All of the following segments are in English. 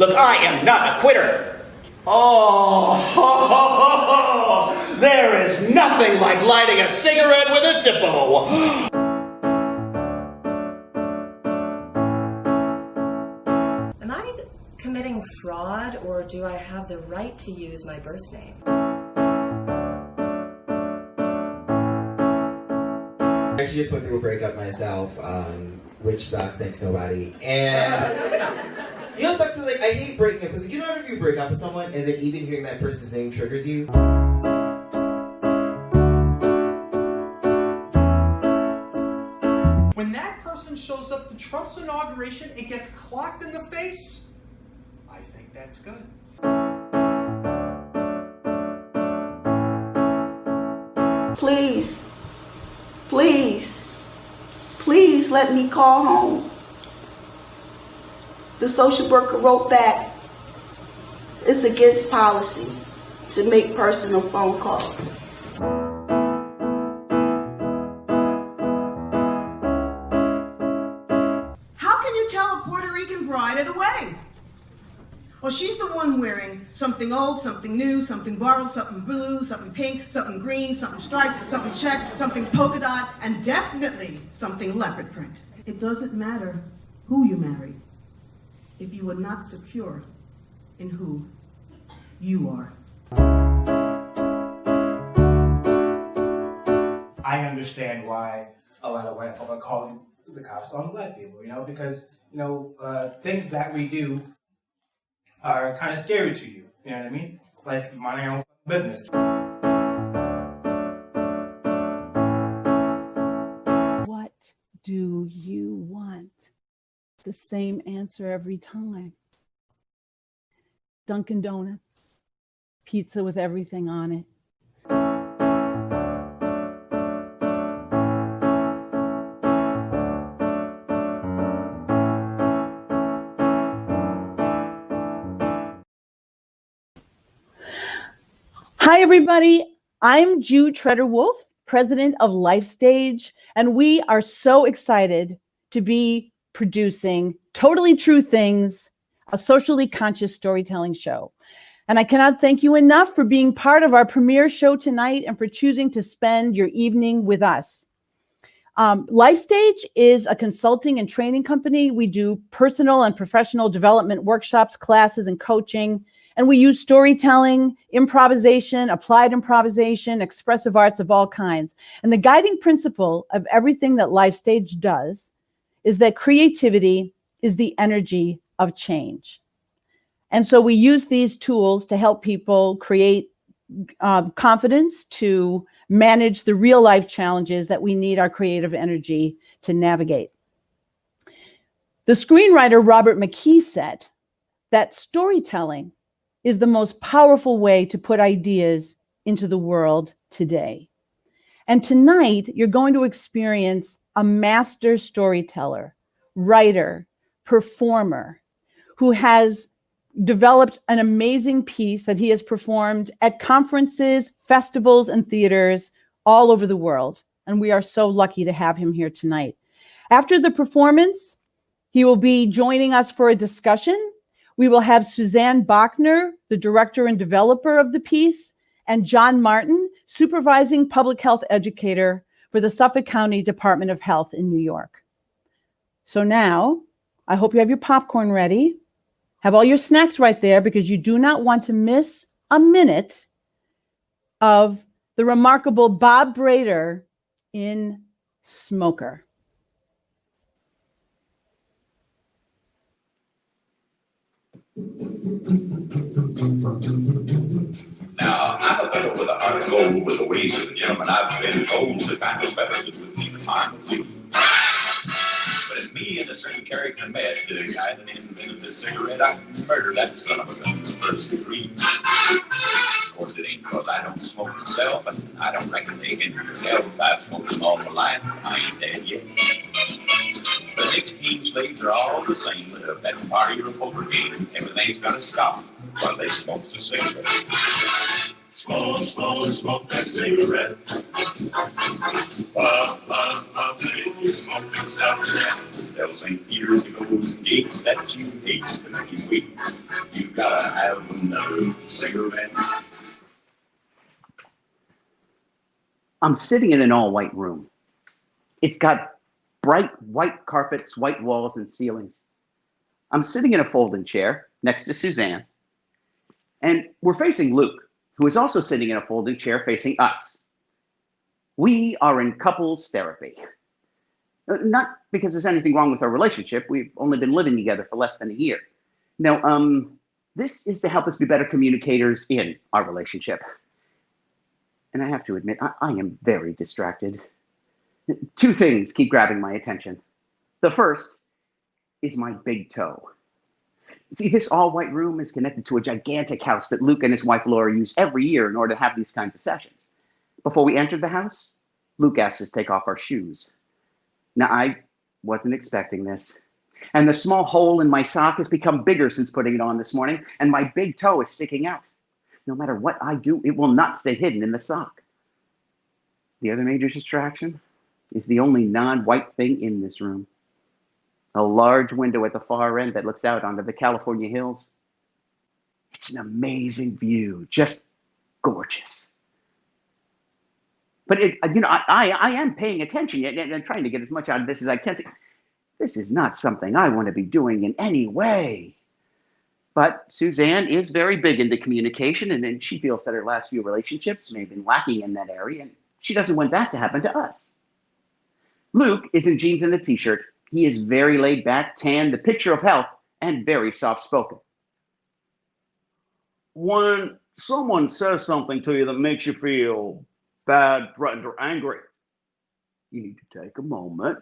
Look, I am not a quitter. Oh, there is nothing like lighting a cigarette with a Zippo. Am I committing fraud, or do I have the right to use my birth name? I actually just went through a breakup myself, which sucks, thanks nobody. And you know, sucks is like, I hate breaking up, because you know if you break up with someone and then even hearing that person's name triggers you? When that person shows up to Trump's inauguration and gets clocked in the face, I think that's good. Please, please, please let me call home. The social worker wrote back, it's against policy to make personal phone calls. How can you tell a Puerto Rican bride at a wedding? Well, she's the one wearing something old, something new, something borrowed, something blue, something pink, something green, something striped, something checked, something polka dot, and definitely something leopard print. It doesn't matter who you marry if you are not secure in who you are. I understand why a lot of white people are calling the cops on black people, because, things that we do are kind of scary to you, you know what I mean? Like minding your own business. What do you want? The same answer every time. Dunkin' Donuts, pizza with everything on it. Hi, everybody. I'm Jude Treder-Wolff, president of LifeStage, and we are so excited to be producing Totally True Things, a socially conscious storytelling show. And I cannot thank you enough for being part of our premiere show tonight and for choosing to spend your evening with us. LifeStage is a consulting and training company. We do personal and professional development workshops, classes, and coaching. And we use storytelling, improvisation, applied improvisation, expressive arts of all kinds. And the guiding principle of everything that LifeStage does is that creativity is the energy of change. And so we use these tools to help people create confidence, to manage the real life challenges that we need our creative energy to navigate. The screenwriter Robert McKee said that storytelling is the most powerful way to put ideas into the world today. And tonight, you're going to experience a master storyteller, writer, performer, who has developed an amazing piece that he has performed at conferences, festivals, and theaters all over the world. And we are so lucky to have him here tonight. After the performance, he will be joining us for a discussion. We will have Suzanne Bachner, the director and developer of the piece, and John Martin, supervising public health educator for the Suffolk County Department of Health in New York. So now, I hope you have your popcorn ready. Have all your snacks right there, because you do not want to miss a minute of the remarkable Bob Brader in Smoker. Now, I'm a fellow with a heart of gold, with the ways of a gentleman. I've been told the kind of fellow that would leave a mark with you. But it's me and a certain character met, the guy that invented the cigarette. I murdered that son of a gun in the first degree. Of course, it ain't because I don't smoke myself, and I don't reckon they can tell if I've smoked them all my life. I ain't dead yet. But nicotine slaves are all the same with a betting party or a poker game. Everything's gonna stop while they smoke the cigarette. Smoke, smoke, smoke that cigarette. They'll say years ago, gate that you hate to make you wait. You gotta have another cigarette. I'm sitting in an all-white room. It's got bright white carpets, white walls, and ceilings. I'm sitting in a folding chair next to Suzanne, and we're facing Luke, who is also sitting in a folding chair facing us. We are in couples therapy. Not because there's anything wrong with our relationship. We've only been living together for less than a year. No, this is to help us be better communicators in our relationship. And I have to admit, I am very distracted. Two things keep grabbing my attention. The first is my big toe. See, this all-white room is connected to a gigantic house that Luke and his wife Laura use every year in order to have these kinds of sessions. Before we entered the house, Luke asked us to take off our shoes. Now, I wasn't expecting this. And the small hole in my sock has become bigger since putting it on this morning, and my big toe is sticking out. No matter what I do, it will not stay hidden in the sock. The other major distraction is the only non-white thing in this room. A large window at the far end that looks out onto the California hills. It's an amazing view, just gorgeous. But I am paying attention and trying to get as much out of this as I can. This is not something I want to be doing in any way. But Suzanne is very big into communication, and she feels that her last few relationships may have been lacking in that area, and she doesn't want that to happen to us. Luke is in jeans and a t-shirt. He is very laid back, tan, the picture of health, and very soft-spoken. When someone says something to you that makes you feel bad, threatened, or angry, you need to take a moment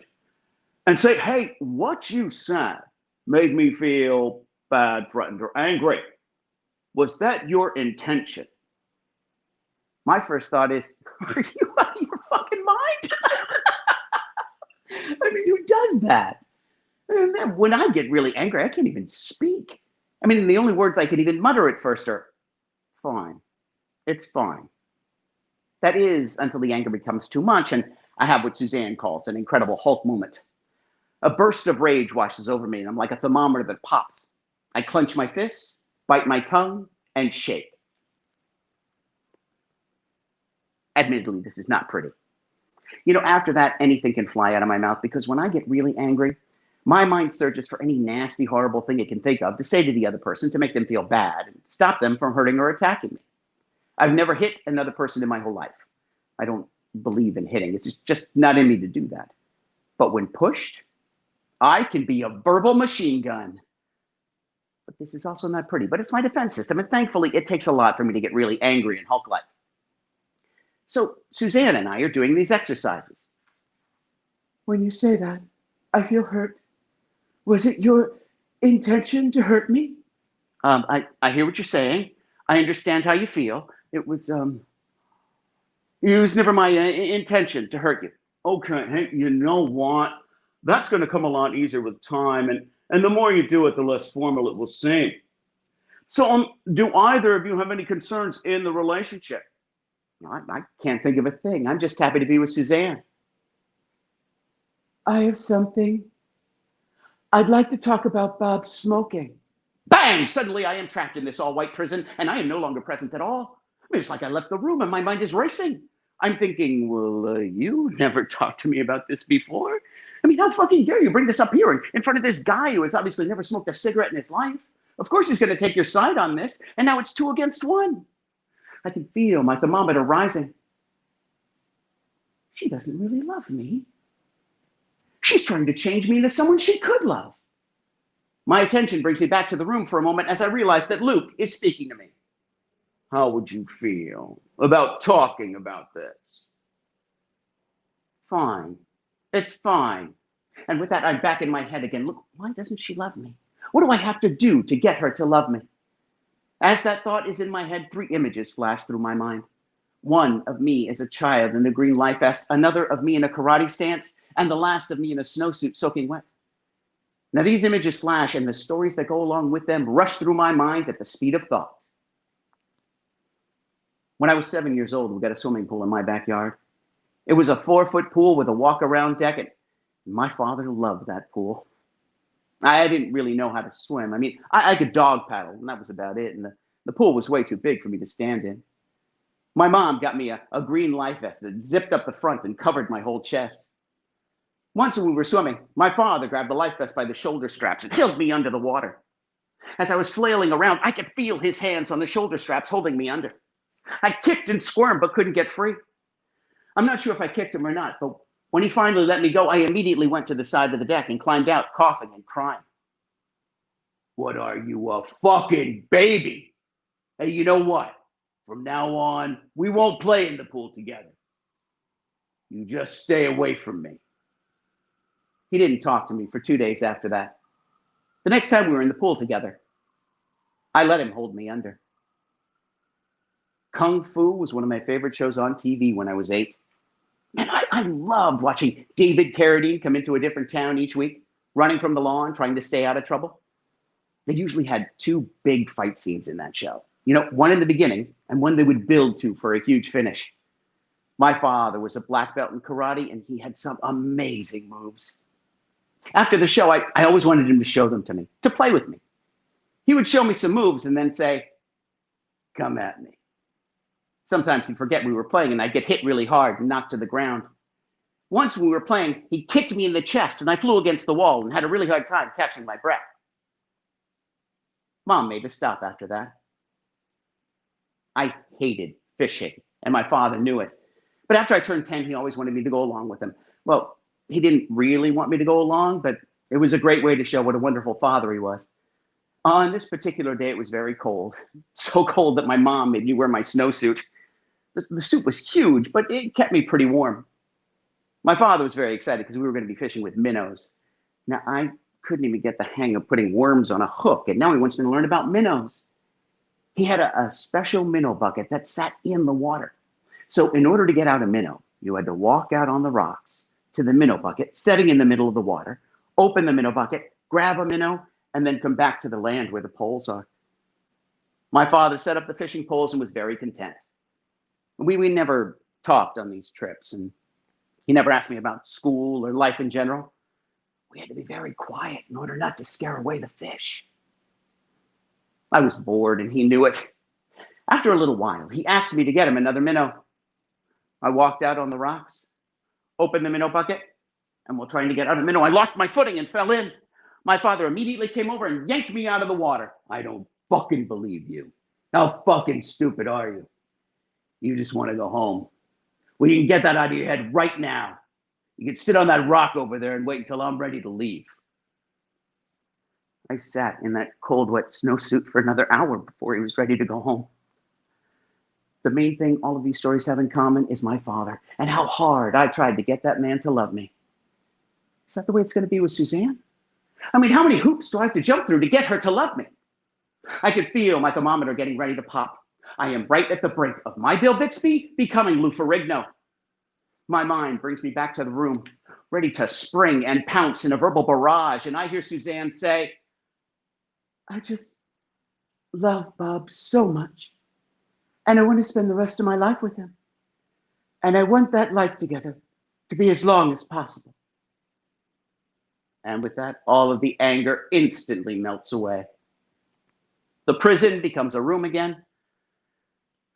and say, hey, what you said made me feel bad, threatened, or angry. Was that your intention? My first thought is, are you out of your fucking mind? I mean, who does that? And then when I get really angry, I can't even speak. I mean, the only words I can even mutter at first are, fine. It's fine. That is until the anger becomes too much, and I have what Suzanne calls an incredible Hulk moment. A burst of rage washes over me, and I'm like a thermometer that pops. I clench my fists, bite my tongue, and shake. Admittedly, this is not pretty. You know, after that, anything can fly out of my mouth, because when I get really angry, my mind searches for any nasty, horrible thing it can think of to say to the other person to make them feel bad and stop them from hurting or attacking me. I've never hit another person in my whole life. I don't believe in hitting. It's just not in me to do that. But when pushed, I can be a verbal machine gun. But this is also not pretty, but it's my defense system, and thankfully it takes a lot for me to get really angry and Hulk-like. So Suzanne and I are doing these exercises. When you say that, I feel hurt. Was it your intention to hurt me? I hear what you're saying. I understand how you feel. It was never my intention to hurt you. Okay, hey, you know what? That's going to come a lot easier with time, and the more you do it, the less formal it will seem. So, do either of you have any concerns in the relationship? I can't think of a thing. I'm just happy to be with Suzanne. I have something. I'd like to talk about Bob smoking. Bang! Suddenly I am trapped in this all-white prison, and I am no longer present at all. I mean, it's like I left the room and my mind is racing. I'm thinking, well, you never talked to me about this before. I mean, how fucking dare you bring this up here in front of this guy who has obviously never smoked a cigarette in his life? Of course he's going to take your side on this, and now it's 2 against 1. I can feel my thermometer rising. She doesn't really love me. She's trying to change me into someone she could love. My attention brings me back to the room for a moment as I realize that Luke is speaking to me. How would you feel about talking about this? Fine. It's fine. And with that, I'm back in my head again. Look, why doesn't she love me? What do I have to do to get her to love me? As that thought is in my head, 3 images flash through my mind. One of me as a child in the green life vest, another of me in a karate stance, and the last of me in a snowsuit soaking wet. Now these images flash, and the stories that go along with them rush through my mind at the speed of thought. When I was 7 years old, we got a swimming pool in my backyard. It was a 4-foot pool with a walk-around deck, and my father loved that pool. I didn't really know how to swim. I mean, I could dog paddle, and that was about it, and the pool was way too big for me to stand in. My mom got me a green life vest that zipped up the front and covered my whole chest. Once when we were swimming, my father grabbed the life vest by the shoulder straps and held me under the water. As I was flailing around, I could feel his hands on the shoulder straps holding me under. I kicked and squirmed but couldn't get free. I'm not sure if I kicked him or not, but when he finally let me go, I immediately went to the side of the deck and climbed out, coughing and crying. What are you, a fucking baby? Hey, you know what? From now on, we won't play in the pool together. You just stay away from me. He didn't talk to me for 2 days after that. The next time we were in the pool together, I let him hold me under. Kung Fu was one of my favorite shows on TV when I was 8. And I loved watching David Carradine come into a different town each week, running from the law and trying to stay out of trouble. They usually had 2 big fight scenes in that show. You know, one in the beginning and one they would build to for a huge finish. My father was a black belt in karate, and he had some amazing moves. After the show, I always wanted him to show them to me, to play with me. He would show me some moves and then say, "Come at me." Sometimes he'd forget we were playing, and I'd get hit really hard and knocked to the ground. Once when we were playing, he kicked me in the chest, and I flew against the wall and had a really hard time catching my breath. Mom made us stop after that. I hated fishing, and my father knew it. But after I turned 10, he always wanted me to go along with him. Well, he didn't really want me to go along, but it was a great way to show what a wonderful father he was. On this particular day, it was very cold. So cold that my mom made me wear my snowsuit. The suit was huge, but it kept me pretty warm. My father was very excited because we were going to be fishing with minnows. Now, I couldn't even get the hang of putting worms on a hook, and now he wants me to learn about minnows. He had a special minnow bucket that sat in the water. So in order to get out a minnow, you had to walk out on the rocks to the minnow bucket, setting in the middle of the water, open the minnow bucket, grab a minnow, and then come back to the land where the poles are. My father set up the fishing poles and was very content. We never talked on these trips, and he never asked me about school or life in general. We had to be very quiet in order not to scare away the fish. I was bored, and he knew it. After a little while, he asked me to get him another minnow. I walked out on the rocks, opened the minnow bucket, and while trying to get out a minnow, I lost my footing and fell in. My father immediately came over and yanked me out of the water. I don't fucking believe you. How fucking stupid are you? You just want to go home. Well, you can get that out of your head right now. You can sit on that rock over there and wait until I'm ready to leave. I sat in that cold, wet snowsuit for another hour before he was ready to go home. The main thing all of these stories have in common is my father and how hard I tried to get that man to love me. Is that the way it's going to be with Suzanne? I mean, how many hoops do I have to jump through to get her to love me? I could feel my thermometer getting ready to pop. I am right at the brink of my Bill Bixby becoming Lou Ferrigno. My mind brings me back to the room, ready to spring and pounce in a verbal barrage, and I hear Suzanne say, "I just love Bob so much, and I want to spend the rest of my life with him. And I want that life together to be as long as possible." And with that, all of the anger instantly melts away. The prison becomes a room again,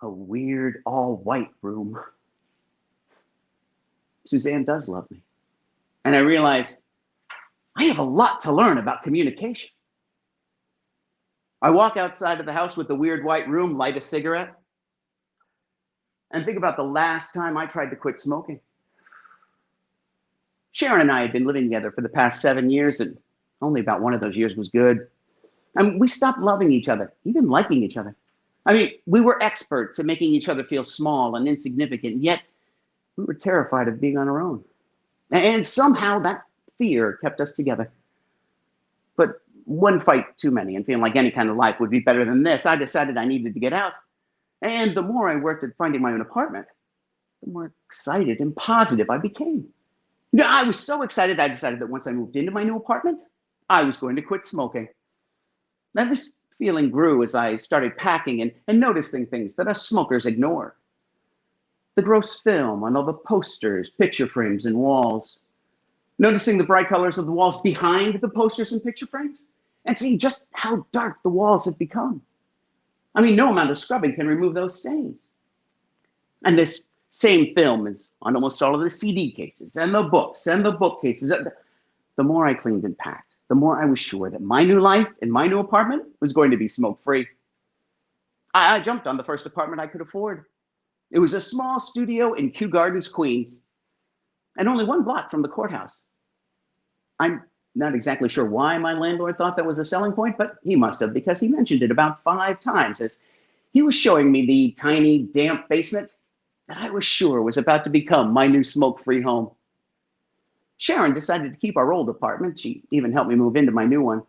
a weird all-white room. Suzanne does love me. And I realize I have a lot to learn about communication. I walk outside of the house with the weird white room, light a cigarette, and think about the last time I tried to quit smoking. Sharon and I had been living together for the past 7 years, and only about one of those years was good. And we stopped loving each other, even liking each other. I mean, we were experts at making each other feel small and insignificant, yet we were terrified of being on our own. And somehow that fear kept us together. But one fight too many, and feeling like any kind of life would be better than this, I decided I needed to get out. And the more I worked at finding my own apartment, the more excited and positive I became. You know, I was so excited, I decided that once I moved into my new apartment, I was going to quit smoking. Now, this feeling grew as I started packing and noticing things that us smokers ignore. The gross film on all the posters, picture frames, and walls. Noticing the bright colors of the walls behind the posters and picture frames, and seeing just how dark the walls have become. I mean, no amount of scrubbing can remove those stains. And this same film is on almost all of the CD cases, and the books, and the bookcases. The more I cleaned and packed, the more I was sure that my new life in my new apartment was going to be smoke-free. I jumped on the first apartment I could afford. It was a small studio in Kew Gardens, Queens, and only 1 block from the courthouse. I'm not exactly sure why my landlord thought that was a selling point, but he must have, because he mentioned it about 5 times as he was showing me the tiny, damp basement that I was sure was about to become my new smoke-free home. Sharon decided to keep our old apartment. She even helped me move into my new one.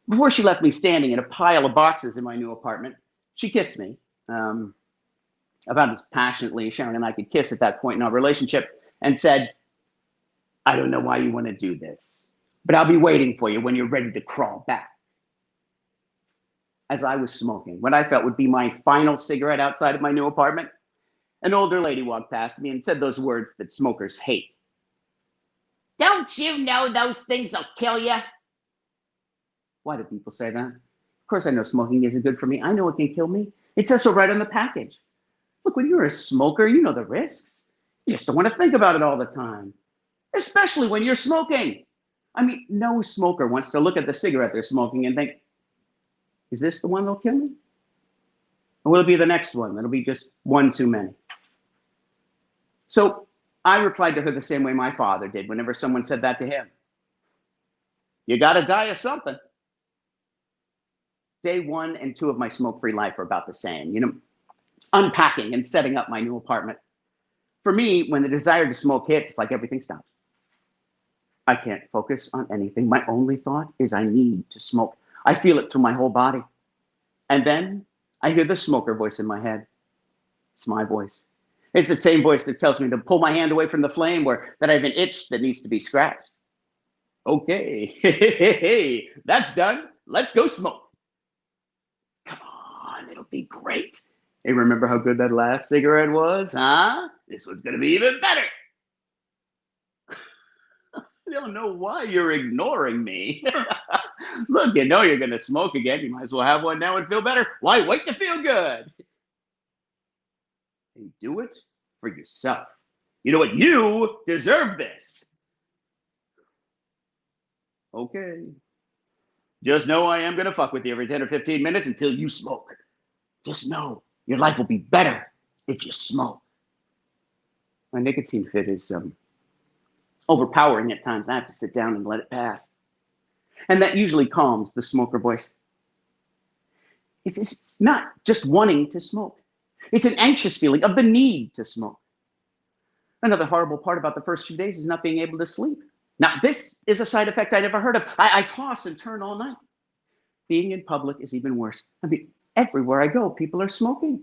Before she left me standing in a pile of boxes in my new apartment, she kissed me, about as passionately as Sharon and I could kiss at that point in our relationship, and said, "I don't know why you want to do this, but I'll be waiting for you when you're ready to crawl back." As I was smoking what I felt would be my final cigarette outside of my new apartment, an older lady walked past me and said those words that smokers hate. "Don't you know those things will kill you?" Why do people say that? Of course I know smoking isn't good for me. I know it can kill me. It says so right on the package. Look, when you're a smoker, you know the risks. You just don't want to think about it all the time, especially when you're smoking. I mean, no smoker wants to look at the cigarette they're smoking and think, is this the one that'll kill me? Or will it be the next one that'll be just one too many? So I replied to her the same way my father did whenever someone said that to him. You got to die of something. Day 1 and 2 of my smoke-free life are about the same. You know, unpacking and setting up my new apartment. For me, when the desire to smoke hits, it's like everything stops. I can't focus on anything. My only thought is I need to smoke. I feel it through my whole body. And then I hear the smoker voice in my head. It's my voice. It's the same voice that tells me to pull my hand away from the flame or that I have an itch that needs to be scratched. Okay, that's done. Let's go smoke. Come on, it'll be great. Hey, remember how good that last cigarette was, huh? This one's gonna be even better. I don't know why you're ignoring me. Look, you know you're gonna smoke again. You might as well have one now and feel better. Why wait to feel good? And do it for yourself. You know what? You deserve this. Okay. Just know I am gonna fuck with you every 10 or 15 minutes until you smoke. Just know your life will be better if you smoke. My nicotine fit is overpowering at times. I have to sit down and let it pass. And that usually calms the smoker voice. It's not just wanting to smoke. It's an anxious feeling of the need to smoke. Another horrible part about the first few days is not being able to sleep. Now, this is a side effect I never heard of. I toss and turn all night. Being in public is even worse. I mean, everywhere I go, people are smoking.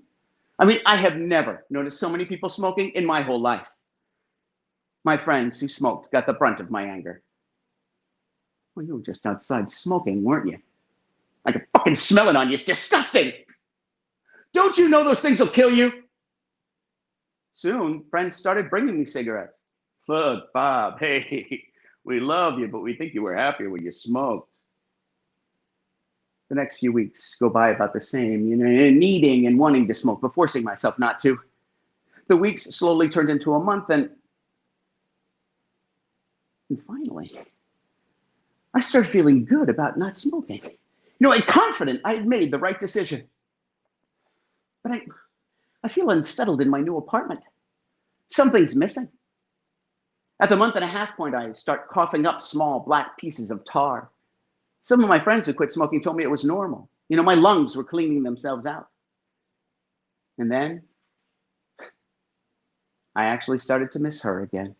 I mean, I have never noticed so many people smoking in my whole life. My friends who smoked got the brunt of my anger. Well, you were just outside smoking, weren't you? I can fucking smell it on you. It's disgusting. Don't you know those things will kill you? Soon, friends started bringing me cigarettes. Look, Bob, hey, we love you, but we think you were happier when you smoked. The next few weeks go by about the same, you know, needing and wanting to smoke, but forcing myself not to. The weeks slowly turned into a month, and finally, I started feeling good about not smoking. You know, and confident I had made the right decision. But I feel unsettled in my new apartment. Something's missing. At the month-and-a-half point, I start coughing up small black pieces of tar. Some of my friends who quit smoking told me it was normal. You know, my lungs were cleaning themselves out. And then I actually started to miss her again.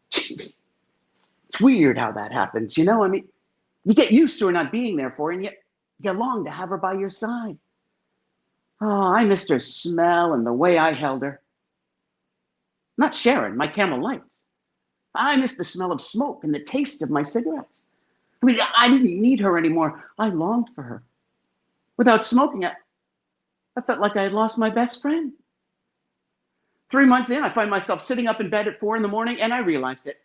Jeez. It's weird how that happens, you know? I mean, you get used to her not being there for you, and yet you long to have her by your side. Oh, I missed her smell and the way I held her. Not Sharon, my Camel Lights. I missed the smell of smoke and the taste of my cigarettes. I mean, I didn't need her anymore. I longed for her. Without smoking, I felt like I had lost my best friend. 3 months in, I find myself sitting up in bed at 4 in the morning, and I realized it.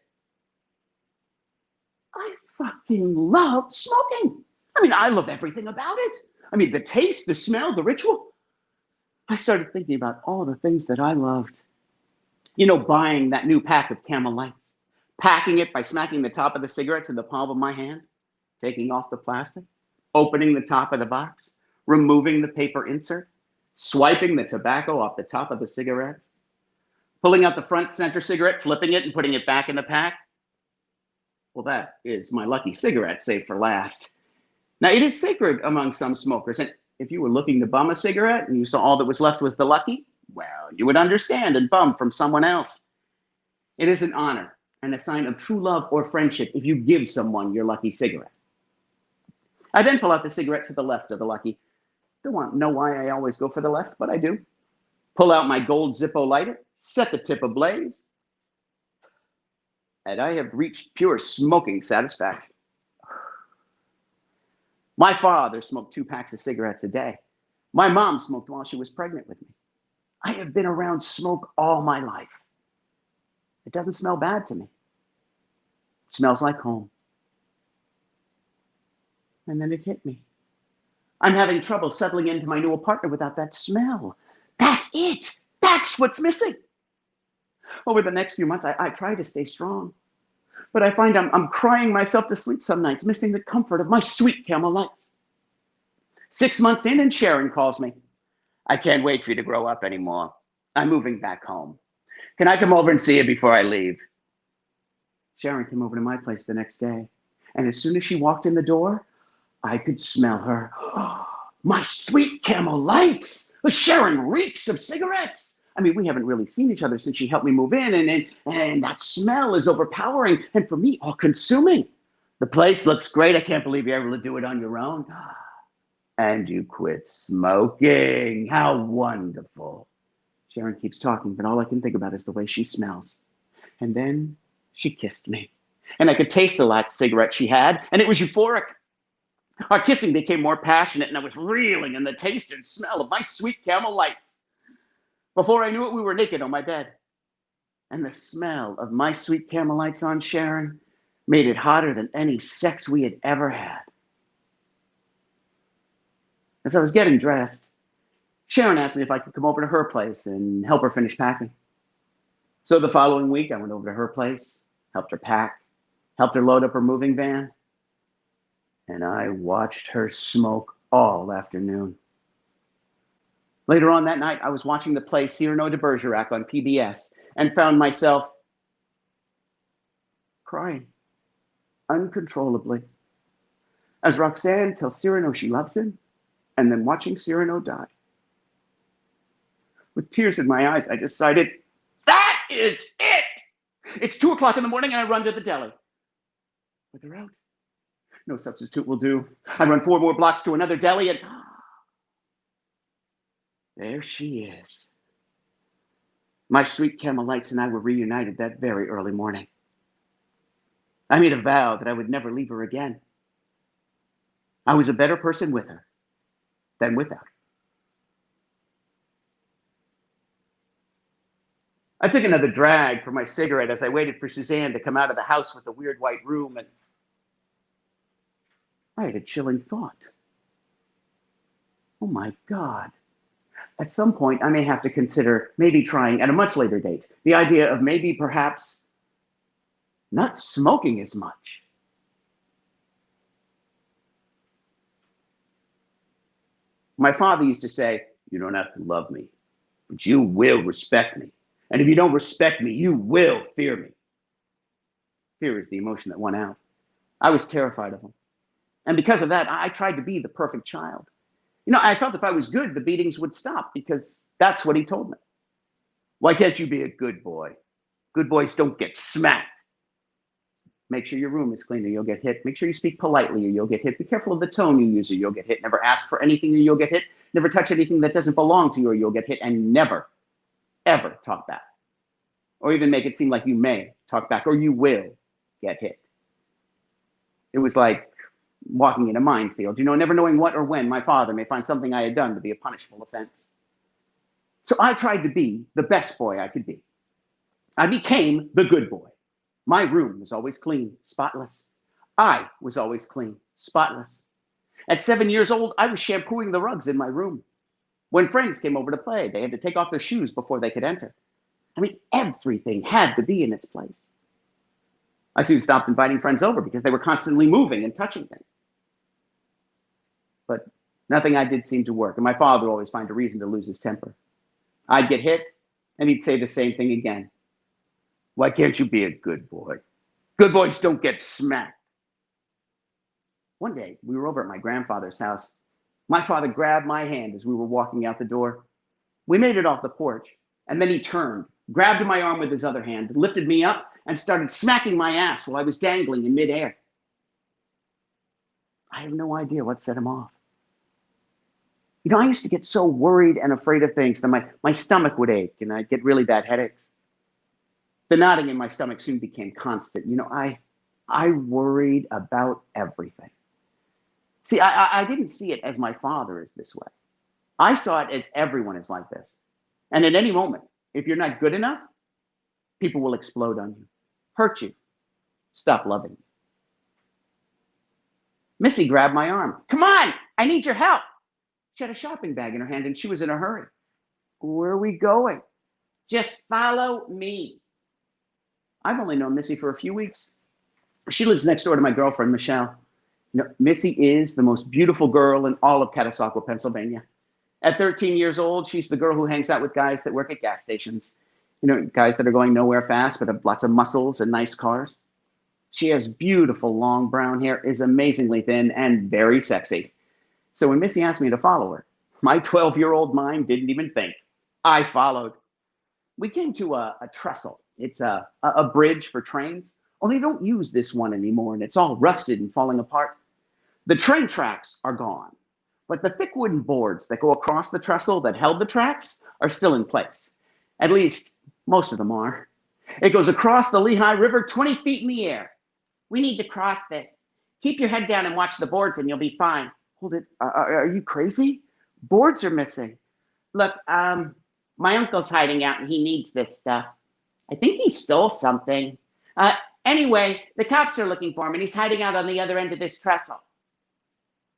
I fucking love smoking. I mean, I love everything about it. I mean, the taste, the smell, the ritual. I started thinking about all the things that I loved. You know, buying that new pack of Camel Lights, packing it by smacking the top of the cigarettes in the palm of my hand, taking off the plastic, opening the top of the box, removing the paper insert, swiping the tobacco off the top of the cigarettes, pulling out the front center cigarette, flipping it and putting it back in the pack. Well, that is my lucky cigarette, saved for last. Now, it is sacred among some smokers, and if you were looking to bum a cigarette and you saw all that was left was the lucky, well, you would understand and bum from someone else. It is an honor and a sign of true love or friendship if you give someone your lucky cigarette. I then pull out the cigarette to the left of the lucky. Don't want to know why I always go for the left, but I do. Pull out my gold Zippo lighter, set the tip ablaze, and I have reached pure smoking satisfaction. My father smoked 2 packs of cigarettes a day. My mom smoked while she was pregnant with me. I have been around smoke all my life. It doesn't smell bad to me. It smells like home. And then it hit me. I'm having trouble settling into my new apartment without that smell. That's it. That's what's missing. Over the next few months, I try to stay strong. But I find I'm crying myself to sleep some nights, missing the comfort of my sweet Camel Lights. 6 months in, and Sharon calls me. I can't wait for you to grow up anymore. I'm moving back home. Can I come over and see you before I leave? Sharon came over to my place the next day. And as soon as she walked in the door, I could smell her. Oh, my sweet Camel Lights! Sharon reeks of cigarettes! I mean, we haven't really seen each other since she helped me move in, and that smell is overpowering, and for me, all-consuming. The place looks great. I can't believe you're able to do it on your own. And you quit smoking. How wonderful. Sharon keeps talking, but all I can think about is the way she smells. And then she kissed me, and I could taste the last cigarette she had, and it was euphoric. Our kissing became more passionate, and I was reeling in the taste and smell of my sweet Camel Lights. Before I knew it, we were naked on my bed. And the smell of my sweet Camel Lights on Sharon made it hotter than any sex we had ever had. As I was getting dressed, Sharon asked me if I could come over to her place and help her finish packing. So the following week, I went over to her place, helped her pack, helped her load up her moving van, and I watched her smoke all afternoon. Later on that night, I was watching the play Cyrano de Bergerac on PBS and found myself crying uncontrollably as Roxanne tells Cyrano she loves him, and then watching Cyrano die. With tears in my eyes, I decided, that is it! It's 2 o'clock in the morning, and I run to the deli. But they're out. No substitute will do. I run 4 more blocks to another deli, and there she is. My sweet Camel Lights and I were reunited that very early morning. I made a vow that I would never leave her again. I was a better person with her than without her. I took another drag from my cigarette as I waited for Suzanne to come out of the house with the weird white room, and I had a chilling thought. Oh my God. At some point, I may have to consider maybe trying at a much later date the idea of maybe perhaps not smoking as much. My father used to say, you don't have to love me, but you will respect me. And if you don't respect me, you will fear me. Fear is the emotion that won out. I was terrified of him. And because of that, I tried to be the perfect child. You know, I felt if I was good, the beatings would stop because that's what he told me. Why can't you be a good boy? Good boys don't get smacked. Make sure your room is clean or you'll get hit. Make sure you speak politely or you'll get hit. Be careful of the tone you use or you'll get hit. Never ask for anything or you'll get hit. Never touch anything that doesn't belong to you or you'll get hit. And never, ever talk back. Or even make it seem like you may talk back or you will get hit. It was like walking in a minefield, you know, never knowing what or when my father may find something I had done to be a punishable offense. So I tried to be the best boy I could be. I became the good boy. My room was always clean, spotless. I was always clean, spotless. At 7 years old, I was shampooing the rugs in my room. When friends came over to play, they had to take off their shoes before they could enter. I mean, everything had to be in its place. I soon stopped inviting friends over because they were constantly moving and touching things. But nothing I did seemed to work, and my father would always find a reason to lose his temper. I'd get hit, and he'd say the same thing again. Why can't you be a good boy? Good boys don't get smacked. One day, we were over at my grandfather's house. My father grabbed my hand as we were walking out the door. We made it off the porch, and then he turned, grabbed my arm with his other hand, lifted me up, and started smacking my ass while I was dangling in midair. I have no idea what set him off. You know, I used to get so worried and afraid of things that my stomach would ache, and I'd get really bad headaches. The knotting in my stomach soon became constant. You know, I worried about everything. See, I didn't see it as my father is this way. I saw it as everyone is like this. And at any moment, if you're not good enough, people will explode on you, hurt you, stop loving you. Missy grabbed my arm. Come on, I need your help. She had a shopping bag in her hand and she was in a hurry. Where are we going? Just follow me. I've only known Missy for a few weeks. She lives next door to my girlfriend, Michelle. You know, Missy is the most beautiful girl in all of Catasauqua, Pennsylvania. At 13 years old, she's the girl who hangs out with guys that work at gas stations. You know, guys that are going nowhere fast, but have lots of muscles and nice cars. She has beautiful long brown hair, is amazingly thin, and very sexy. So when Missy asked me to follow her, my 12-year-old mind didn't even think. I followed. We came to a trestle. It's a bridge for trains. Only they don't use this one anymore, and it's all rusted and falling apart. The train tracks are gone, but the thick wooden boards that go across the trestle that held the tracks are still in place. At least, most of them are. It goes across the Lehigh River 20 feet in the air. We need to cross this. Keep your head down and watch the boards and you'll be fine. Hold it. Are you crazy? Boards are missing. Look, my uncle's hiding out and he needs this stuff. I think he stole something. Anyway, the cops are looking for him and he's hiding out on the other end of this trestle.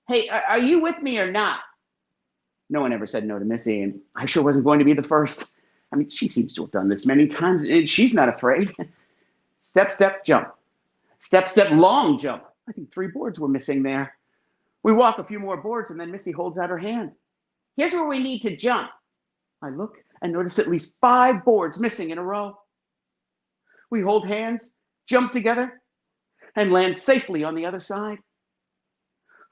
Hey, are you with me or not? No one ever said no to Missy, and I sure wasn't going to be the first. I mean, she seems to have done this many times, and she's not afraid. Step, step, jump. Step, step, long jump. I think 3 boards were missing there. We walk a few more boards, and then Missy holds out her hand. Here's where we need to jump. I look and notice at least 5 boards missing in a row. We hold hands, jump together, and land safely on the other side.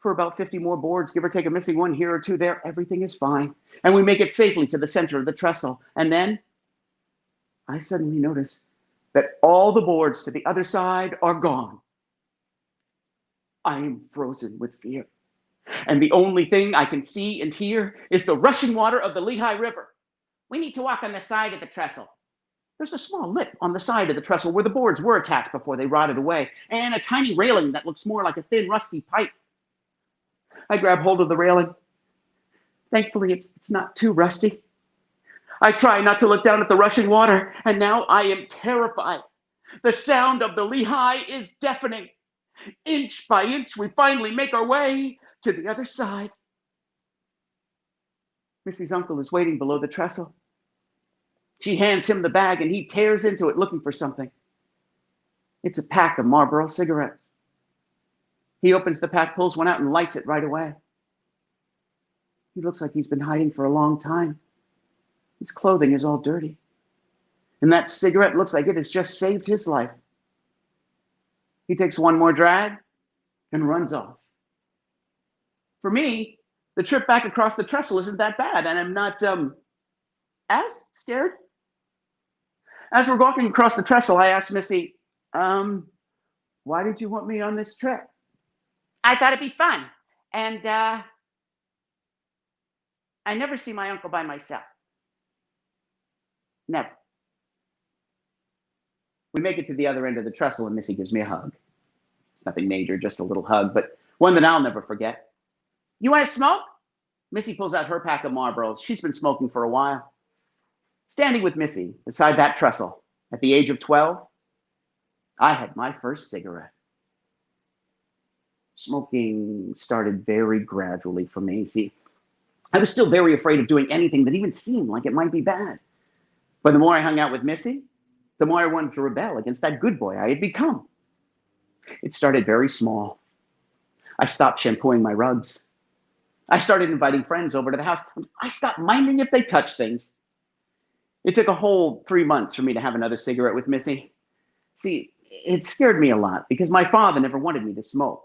For about 50 more boards, give or take a missing one here or 2 there, everything is fine. And we make it safely to the center of the trestle. And then I suddenly notice that all the boards to the other side are gone. I am frozen with fear. And the only thing I can see and hear is the rushing water of the Lehigh River. We need to walk on the side of the trestle. There's a small lip on the side of the trestle where the boards were attached before they rotted away, and a tiny railing that looks more like a thin, rusty pipe. I grab hold of the railing. Thankfully, it's not too rusty. I try not to look down at the rushing water, and now I am terrified. The sound of the Lehigh is deafening. Inch by inch, we finally make our way to the other side. Missy's uncle is waiting below the trestle. She hands him the bag, and he tears into it looking for something. It's a pack of Marlboro cigarettes. He opens the pack, pulls one out, and lights it right away. He looks like he's been hiding for a long time. His clothing is all dirty. And that cigarette looks like it has just saved his life. He takes one more drag and runs off. For me, the trip back across the trestle isn't that bad, and I'm not as scared. As we're walking across the trestle, I asked Missy, why did you want me on this trip? I thought it'd be fun. And I never see my uncle by myself. Never. We make it to the other end of the trestle and Missy gives me a hug. It's nothing major, just a little hug, but one that I'll never forget. You want to smoke? Missy pulls out her pack of Marlboros. She's been smoking for a while. Standing with Missy beside that trestle at the age of 12, I had my first cigarette. Smoking started very gradually for me. See, I was still very afraid of doing anything that even seemed like it might be bad. But the more I hung out with Missy, the more I wanted to rebel against that good boy I had become. It started very small. I stopped shampooing my rugs. I started inviting friends over to the house. I stopped minding if they touched things. It took a whole 3 months for me to have another cigarette with Missy. See, it scared me a lot because my father never wanted me to smoke.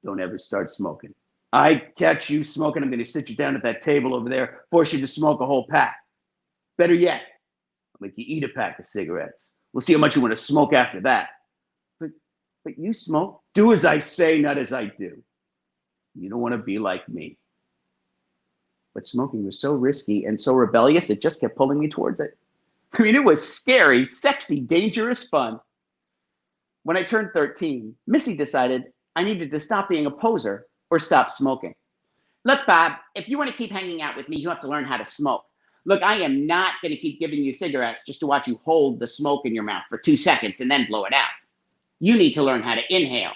Don't ever start smoking. I catch you smoking, I'm going to sit you down at that table over there, force you to smoke a whole pack. Better yet, I'll make you eat a pack of cigarettes. We'll see how much you want to smoke after that. But you smoke. Do as I say, not as I do. You don't want to be like me. But smoking was so risky and so rebellious, it just kept pulling me towards it. I mean, it was scary, sexy, dangerous fun. When I turned 13, Missy decided I needed to stop being a poser or stop smoking. Look, Bob, if you want to keep hanging out with me, you have to learn how to smoke. Look, I am not going to keep giving you cigarettes just to watch you hold the smoke in your mouth for 2 seconds and then blow it out. You need to learn how to inhale.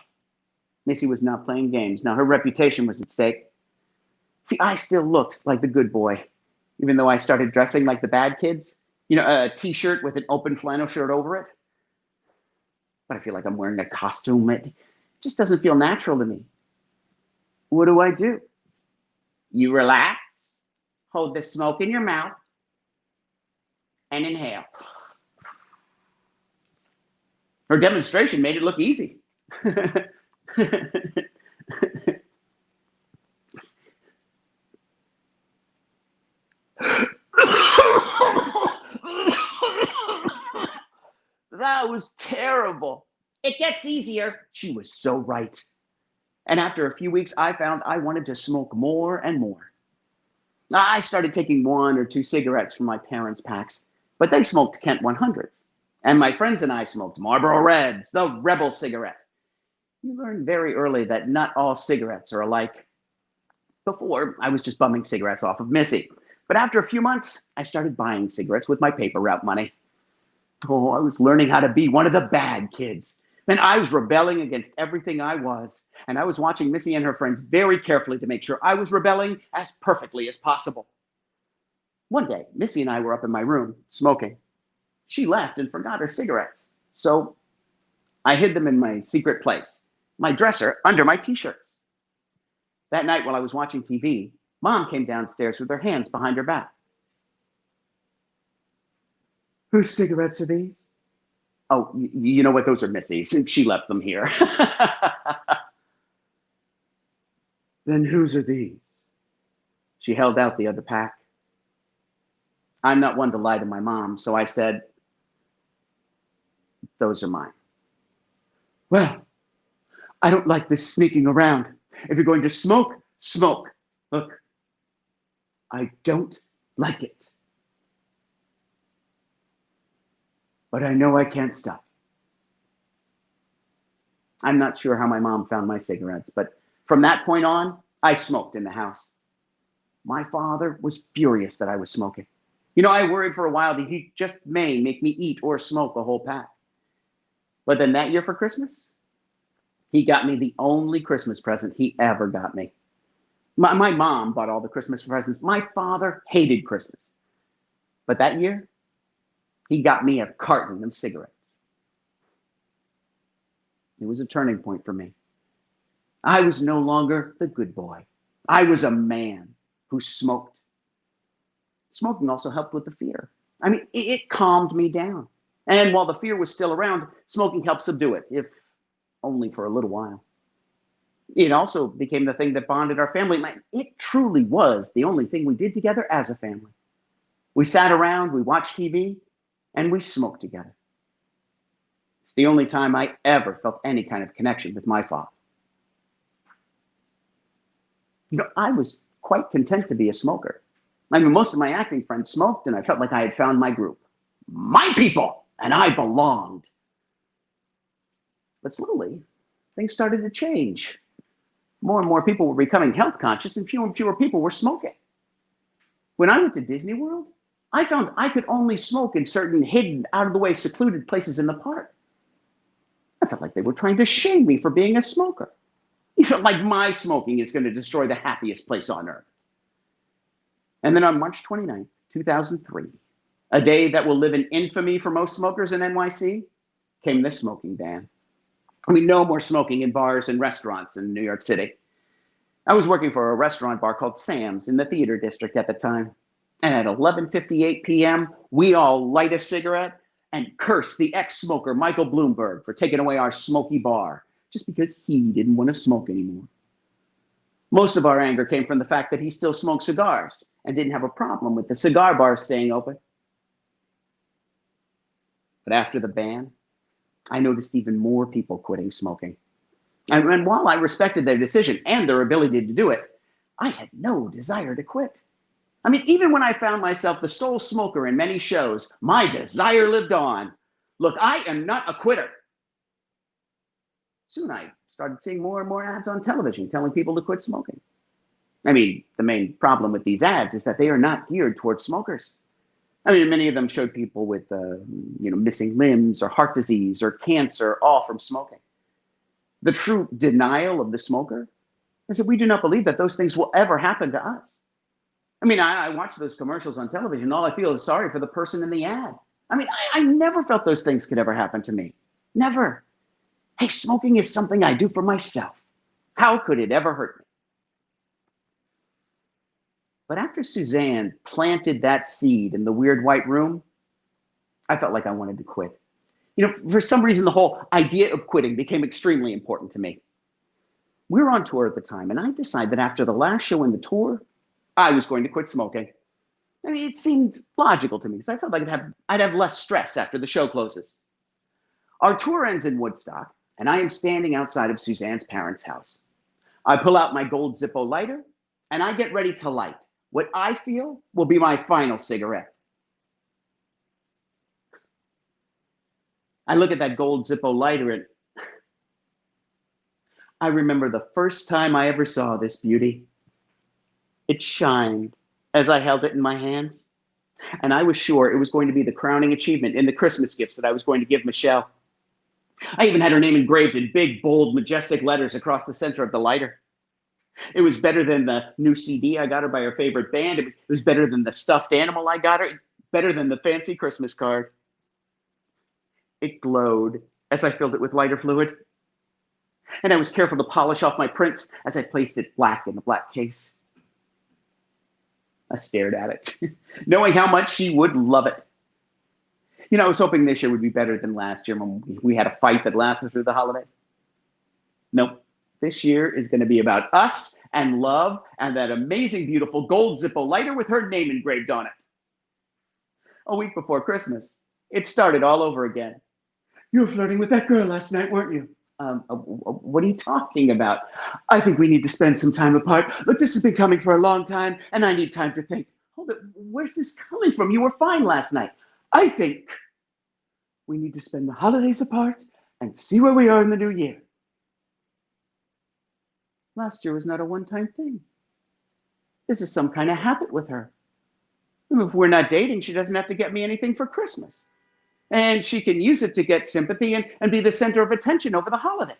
Missy was not playing games. Now, her reputation was at stake. See, I still looked like the good boy, even though I started dressing like the bad kids. You know, a t-shirt with an open flannel shirt over it. But I feel like I'm wearing a costume. It just doesn't feel natural to me. What do? You relax, hold the smoke in your mouth, and inhale. Her demonstration made it look easy. That was terrible. It gets easier. She was so right. And after a few weeks, I found I wanted to smoke more and more. I started taking 1 or 2 cigarettes from my parents' packs, but they smoked Kent 100s. And my friends and I smoked Marlboro Reds, the Rebel cigarette. You learn very early that not all cigarettes are alike. Before, I was just bumming cigarettes off of Missy. But after a few months, I started buying cigarettes with my paper route money. Oh, I was learning how to be one of the bad kids. And I was rebelling against everything I was. And I was watching Missy and her friends very carefully to make sure I was rebelling as perfectly as possible. One day, Missy and I were up in my room, smoking. She left and forgot her cigarettes. So I hid them in my secret place, my dresser under my t-shirts. That night while I was watching TV, Mom came downstairs with her hands behind her back. Whose cigarettes are these? Oh, you know what? Those are Missy's. She left them here. Then whose are these? She held out the other pack. I'm not one to lie to my mom, so I said, those are mine. Well, I don't like this sneaking around. If you're going to smoke, smoke. Look, I don't like it. But I know I can't stop. I'm not sure how my mom found my cigarettes, but from that point on, I smoked in the house. My father was furious that I was smoking. You know, I worried for a while that he just may make me eat or smoke a whole pack. But then that year for Christmas, he got me the only Christmas present he ever got me. My mom bought all the Christmas presents. My father hated Christmas. But that year, he got me a carton of cigarettes. It was a turning point for me. I was no longer the good boy. I was a man who smoked. Smoking also helped with the fear. I mean, it calmed me down. And while the fear was still around, smoking helped subdue it, if only for a little while. It also became the thing that bonded our family. It truly was the only thing we did together as a family. We sat around, we watched TV, and we smoked together. It's the only time I ever felt any kind of connection with my father. You know, I was quite content to be a smoker. I mean, most of my acting friends smoked, and I felt like I had found my group. My people! And I belonged. But slowly, things started to change. More and more people were becoming health conscious, and fewer people were smoking. When I went to Disney World, I found I could only smoke in certain hidden, out-of-the-way, secluded places in the park. I felt like they were trying to shame me for being a smoker. You know, like my smoking is going to destroy the happiest place on earth. And then on March 29th, 2003, a day that will live in infamy for most smokers in NYC, came the smoking ban. I mean, no more smoking in bars and restaurants in New York City. I was working for a restaurant bar called Sam's in the theater district at the time. And at 11:58 p.m., we all light a cigarette and curse the ex-smoker Michael Bloomberg for taking away our smoky bar just because he didn't want to smoke anymore. Most of our anger came from the fact that he still smoked cigars and didn't have a problem with the cigar bar staying open. But after the ban, I noticed even more people quitting smoking. And while I respected their decision and their ability to do it, I had no desire to quit. I mean, even when I found myself the sole smoker in many shows, my desire lived on. Look, I am not a quitter. Soon I started seeing more and more ads on television telling people to quit smoking. I mean, the main problem with these ads is that they are not geared towards smokers. I mean, many of them showed people with, missing limbs or heart disease or cancer, all from smoking. The true denial of the smoker is that we do not believe that those things will ever happen to us. I mean, I watch those commercials on television, and all I feel is sorry for the person in the ad. I mean, I never felt those things could ever happen to me. Never. Hey, smoking is something I do for myself. How could it ever hurt me? But after Suzanne planted that seed in the weird white room, I felt like I wanted to quit. You know, for some reason, the whole idea of quitting became extremely important to me. We were on tour at the time, and I decided that after the last show in the tour, I was going to quit smoking. I mean, it seemed logical to me because I felt like I'd have less stress after the show closes. Our tour ends in Woodstock, and I am standing outside of Suzanne's parents' house. I pull out my gold Zippo lighter, and I get ready to light what I feel will be my final cigarette. I look at that gold Zippo lighter, and I remember the first time I ever saw this beauty. It shined as I held it in my hands, and I was sure it was going to be the crowning achievement in the Christmas gifts that I was going to give Michelle. I even had her name engraved in big, bold, majestic letters across the center of the lighter. It was better than the new CD I got her by her favorite band. It was better than the stuffed animal I got her, better than the fancy Christmas card. It glowed as I filled it with lighter fluid, and I was careful to polish off my prints as I placed it black in the black case. I stared at it, knowing how much she would love it. You know, I was hoping this year would be better than last year when we had a fight that lasted through the holidays. Nope. This year is going to be about us and love and that amazing, beautiful gold Zippo lighter with her name engraved on it. A week before Christmas, it started all over again. You were flirting with that girl last night, weren't you? What are you talking about? I think we need to spend some time apart. Look, this has been coming for a long time, and I need time to think. Hold it, where's this coming from? You were fine last night. I think we need to spend the holidays apart and see where we are in the new year. Last year was not a one-time thing. This is some kind of habit with her. If we're not dating, she doesn't have to get me anything for Christmas. And she can use it to get sympathy and be the center of attention over the holidays.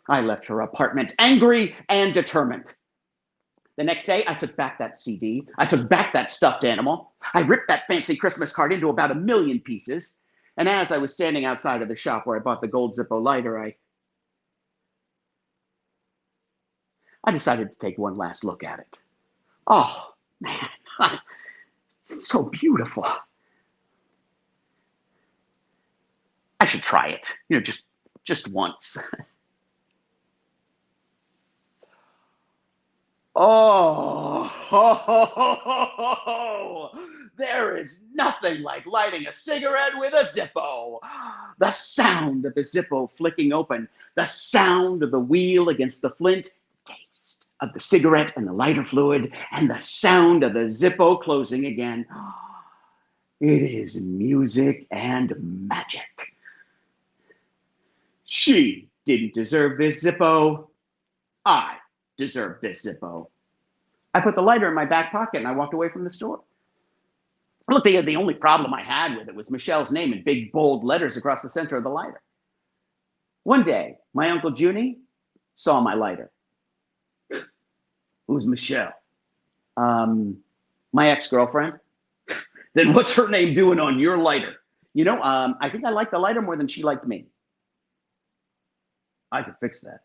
I left her apartment angry and determined. The next day, I took back that CD. I took back that stuffed animal. I ripped that fancy Christmas card into about 1 million pieces. And as I was standing outside of the shop where I bought the gold Zippo lighter, I decided to take one last look at it. Oh, man, it's so beautiful. I should try it, just once. Oh, there is nothing like lighting a cigarette with a Zippo. The sound of the Zippo flicking open, the sound of the wheel against the flint, the taste of the cigarette and the lighter fluid, and the sound of the Zippo closing again. It is music and magic. She didn't deserve this Zippo. I deserve this Zippo. I put the lighter in my back pocket and I walked away from the store. Look, the only problem I had with it was Michelle's name in big, bold letters across the center of the lighter. One day, my Uncle Junie saw my lighter. Who's Michelle? My ex-girlfriend. Then what's her name doing on your lighter? You know, I think I liked the lighter more than she liked me. I could fix that.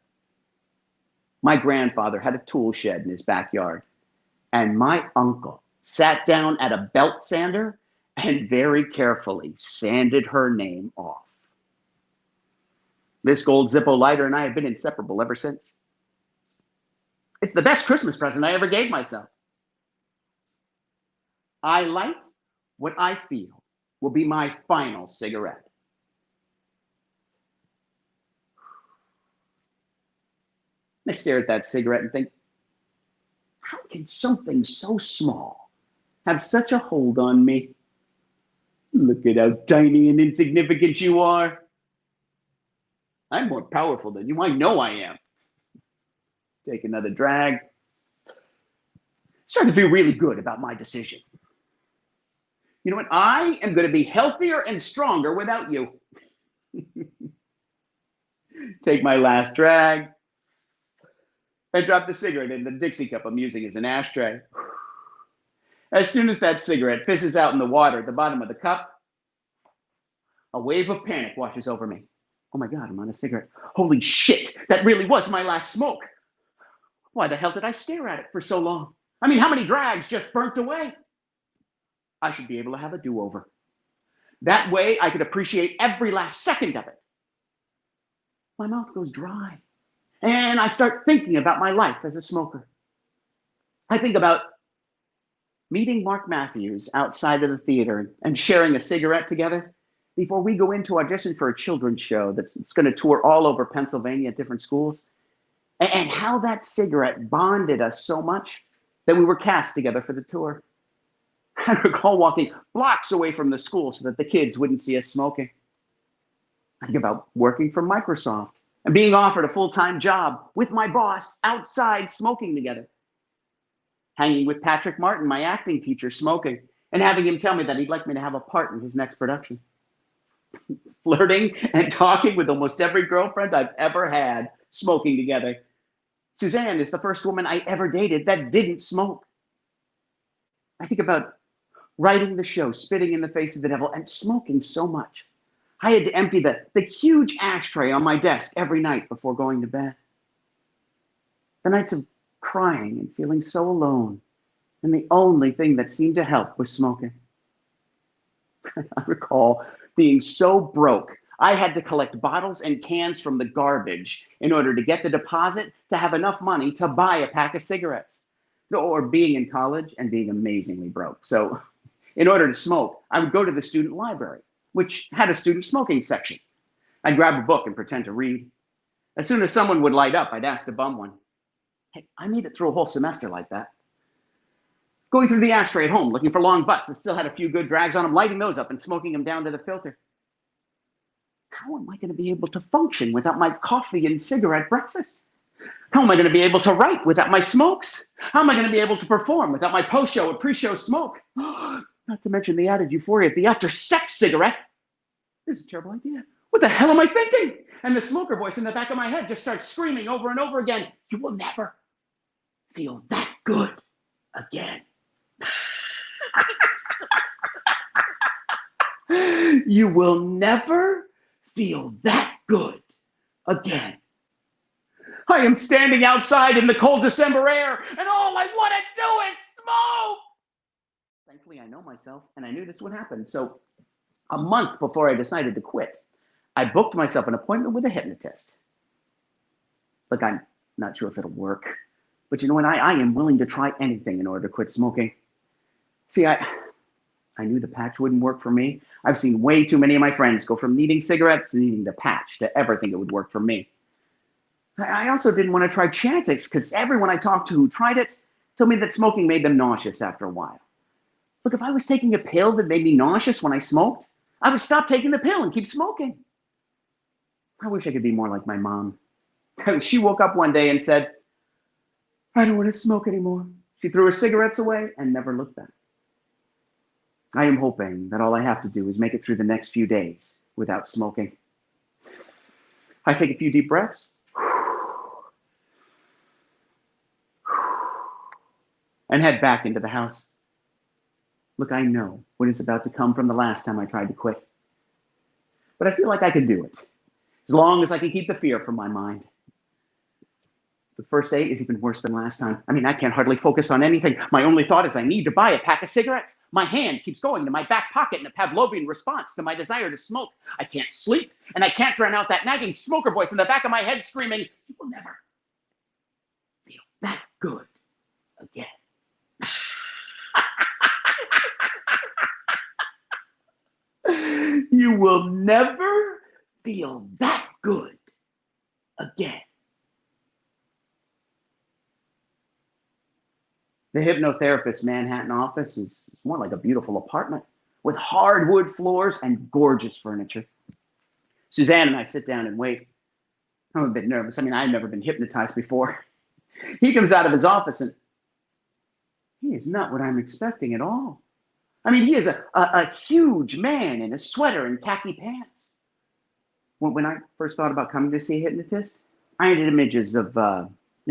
My grandfather had a tool shed in his backyard, and my uncle sat down at a belt sander and very carefully sanded her name off. This gold Zippo lighter and I have been inseparable ever since. It's the best Christmas present I ever gave myself. I light what I feel will be my final cigarette. I stare at that cigarette and think, how can something so small have such a hold on me? Look at how tiny and insignificant you are. I'm more powerful than you. I know I am. Take another drag. Start to feel really good about my decision. You know what? I am going to be healthier and stronger without you. Take my last drag. And drop the cigarette in the Dixie cup I'm using as an ashtray. As soon as that cigarette fizzes out in the water at the bottom of the cup, a wave of panic washes over me. Oh my God, I'm on a cigarette. Holy shit, that really was my last smoke. Why the hell did I stare at it for so long? I mean, how many drags just burnt away? I should be able to have a do-over. That way I could appreciate every last second of it. My mouth goes dry. And I start thinking about my life as a smoker. I think about meeting Mark Matthews outside of the theater and sharing a cigarette together before we go into audition for a children's show that's going to tour all over Pennsylvania at different schools. And how that cigarette bonded us so much that we were cast together for the tour. I recall walking blocks away from the school so that the kids wouldn't see us smoking. I think about working for Microsoft and being offered a full-time job with my boss outside smoking together. Hanging with Patrick Martin, my acting teacher, smoking, and having him tell me that he'd like me to have a part in his next production. Flirting and talking with almost every girlfriend I've ever had, smoking together. Suzanne is the first woman I ever dated that didn't smoke. I think about writing the show, Spitting in the Face of the Devil, and smoking so much. I had to empty the huge ashtray on my desk every night before going to bed. The nights of crying and feeling so alone, and the only thing that seemed to help was smoking. I recall being so broke, I had to collect bottles and cans from the garbage in order to get the deposit to have enough money to buy a pack of cigarettes. Or being in college and being amazingly broke. So in order to smoke, I would go to the student library, which had a student smoking section. I'd grab a book and pretend to read. As soon as someone would light up, I'd ask to bum one. Hey, I made it through a whole semester like that. Going through the ashtray at home, looking for long butts that still had a few good drags on them, lighting those up and smoking them down to the filter. How am I going to be able to function without my coffee and cigarette breakfast? How am I going to be able to write without my smokes? How am I going to be able to perform without my post-show and pre-show smoke? Not to mention the added euphoria of the after-sex cigarette. This is a terrible idea. What the hell am I thinking? And the smoker voice in the back of my head just starts screaming over and over again. You will never feel that good again. You will never feel that good again. I am standing outside in the cold December air, and all I want to do is smoke! Thankfully, I know myself, and I knew this would happen. So a month before I decided to quit, I booked myself an appointment with a hypnotist. Look, I'm not sure if it'll work, but you know what? I am willing to try anything in order to quit smoking. See, I knew the patch wouldn't work for me. I've seen way too many of my friends go from needing cigarettes to needing the patch to ever think it would work for me. I also didn't want to try Chantix because everyone I talked to who tried it told me that smoking made them nauseous after a while. Look, if I was taking a pill that made me nauseous when I smoked, I would stop taking the pill and keep smoking. I wish I could be more like my mom. She woke up one day and said, I don't want to smoke anymore. She threw her cigarettes away and never looked back. I am hoping that all I have to do is make it through the next few days without smoking. I take a few deep breaths and head back into the house. Look, I know what is about to come from the last time I tried to quit. But I feel like I can do it, as long as I can keep the fear from my mind. The first day is even worse than last time. I mean, I can't hardly focus on anything. My only thought is I need to buy a pack of cigarettes. My hand keeps going to my back pocket in a Pavlovian response to my desire to smoke. I can't sleep, and I can't drown out that nagging smoker voice in the back of my head screaming, "You will never feel that good again." You will never feel that good again. The hypnotherapist's Manhattan office is more like a beautiful apartment with hardwood floors and gorgeous furniture. Suzanne and I sit down and wait. I'm a bit nervous. I mean, I've never been hypnotized before. He comes out of his office and he is not what I'm expecting at all. I mean, he is a huge man in a sweater and khaki pants. When I first thought about coming to see a hypnotist, I had images of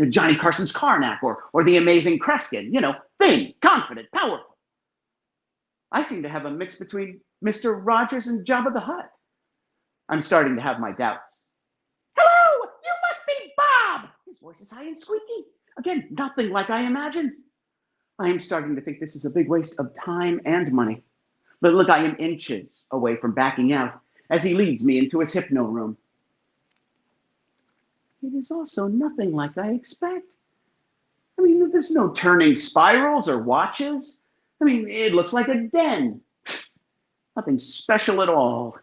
Johnny Carson's Karnak or the amazing Kreskin, thin, confident, powerful. I seem to have a mix between Mr. Rogers and Jabba the Hutt. I'm starting to have my doubts. "Hello, you must be Bob." His voice is high and squeaky. Again, nothing like I imagined. I am starting to think this is a big waste of time and money. But look, I am inches away from backing out as he leads me into his hypno room. It is also nothing like I expect. I mean, there's no turning spirals or watches. I mean, it looks like a den. Nothing special at all.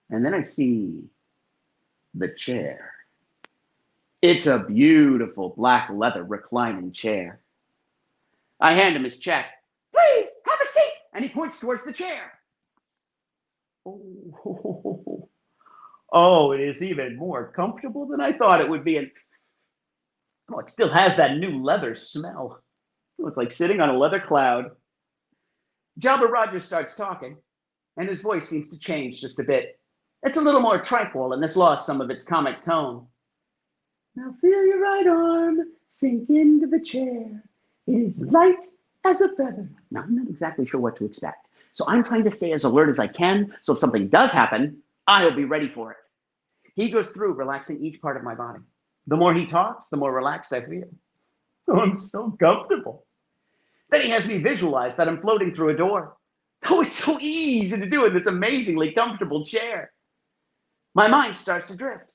And then I see the chair. It's a beautiful black leather reclining chair. I hand him his check. "Please, have a seat." And he points towards the chair. Oh, it is even more comfortable than I thought it would be. And it still has that new leather smell. It's like sitting on a leather cloud. Jabba Rogers starts talking, and his voice seems to change just a bit. It's a little more tranquil, and has lost some of its comic tone. "Now feel your right arm sink into the chair. It is light as a feather." Now, I'm not exactly sure what to expect, so I'm trying to stay as alert as I can, so if something does happen, I'll be ready for it. He goes through relaxing each part of my body. The more he talks, the more relaxed I feel. Oh, I'm so comfortable. Then he has me visualize that I'm floating through a door. Oh, it's so easy to do in this amazingly comfortable chair. My mind starts to drift.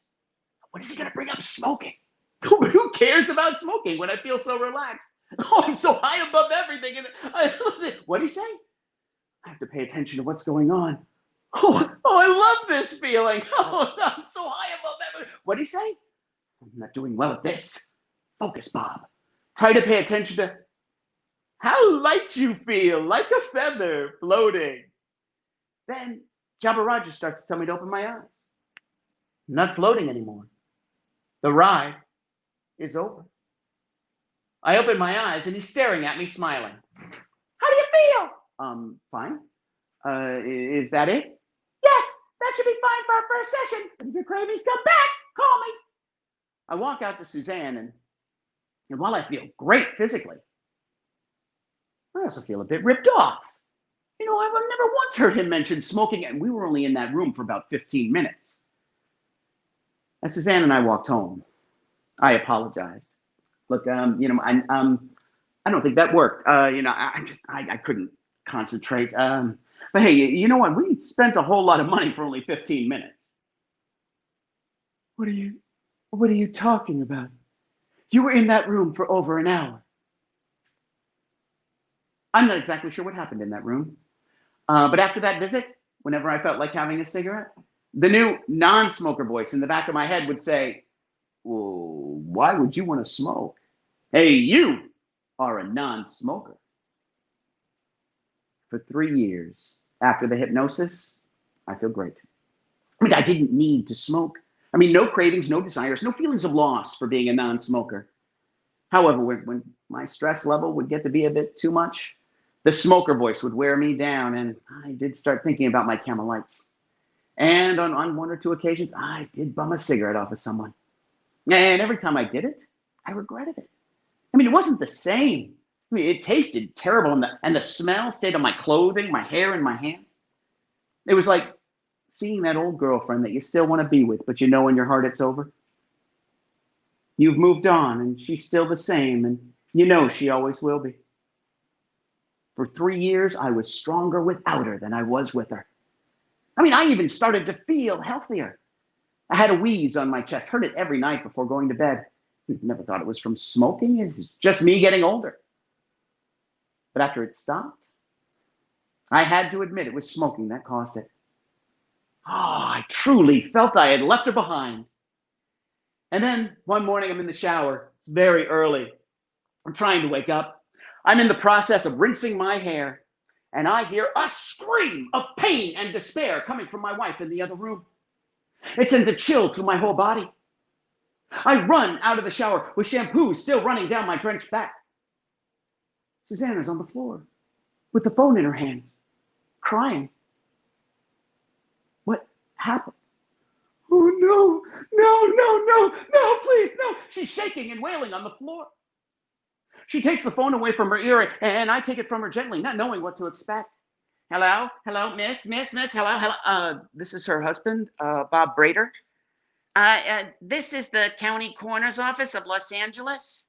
When is he going to bring up smoking? Who cares about smoking when I feel so relaxed? Oh, I'm so high above everything. And what did he say? I have to pay attention to what's going on. Oh, I love this feeling. Oh, I'm so high above everything. What did he say? I'm not doing well at this. Focus, Bob. Try to pay attention to how light you feel, like a feather floating. Then Jabba Rogers starts to tell me to open my eyes. I'm not floating anymore. The ride is over. I open my eyes and he's staring at me, smiling. "How do you feel?" Fine. Is that it?" "Yes, that should be fine for our first session. But if your cravings come back, call me." I walk out to Suzanne, and while I feel great physically, I also feel a bit ripped off. I've never once heard him mention smoking, and we were only in that room for about 15 minutes. As Suzanne and I walked home, I apologized. Look, I don't think that worked. I couldn't concentrate. But hey, you know what? We spent a whole lot of money for only 15 minutes. What are you talking about? You were in that room for over an hour. I'm not exactly sure what happened in that room. But after that visit, whenever I felt like having a cigarette, the new non-smoker voice in the back of my head would say, "Well, why would you want to smoke? Hey, you are a non-smoker." For 3 years after the hypnosis, I feel great. I mean, I didn't need to smoke. I mean, no cravings, no desires, no feelings of loss for being a non-smoker. However, when my stress level would get to be a bit too much, The smoker voice would wear me down, and I did start thinking about my Camel Lights. And on one or two occasions, I did bum a cigarette off of someone. And every time I did it, I regretted it. I mean, it wasn't the same. I mean, it tasted terrible, and the smell stayed on my clothing, my hair, and my hands. It was like seeing that old girlfriend that you still want to be with, but you know in your heart it's over. You've moved on, and she's still the same, and you know she always will be. For 3 years, I was stronger without her than I was with her. I mean, I even started to feel healthier. I had a wheeze on my chest, heard it every night before going to bed. Never thought it was from smoking. It's just me getting older. But after it stopped, I had to admit it was smoking that caused it. Oh, I truly felt I had left her behind. And then one morning I'm in the shower. It's very early. I'm trying to wake up. I'm in the process of rinsing my hair, and I hear a scream of pain and despair coming from my wife in the other room. It sends a chill through my whole body. I run out of the shower with shampoo still running down my drenched back. Susanna's on the floor with the phone in her hands, crying. What happened? Oh, no, no, no, no, no, please, no. She's shaking and wailing on the floor. She takes the phone away from her ear, and I take it from her gently, not knowing what to expect. Hello, miss, hello. This is her husband, Bob Brader. This is the county coroner's office of Los Angeles.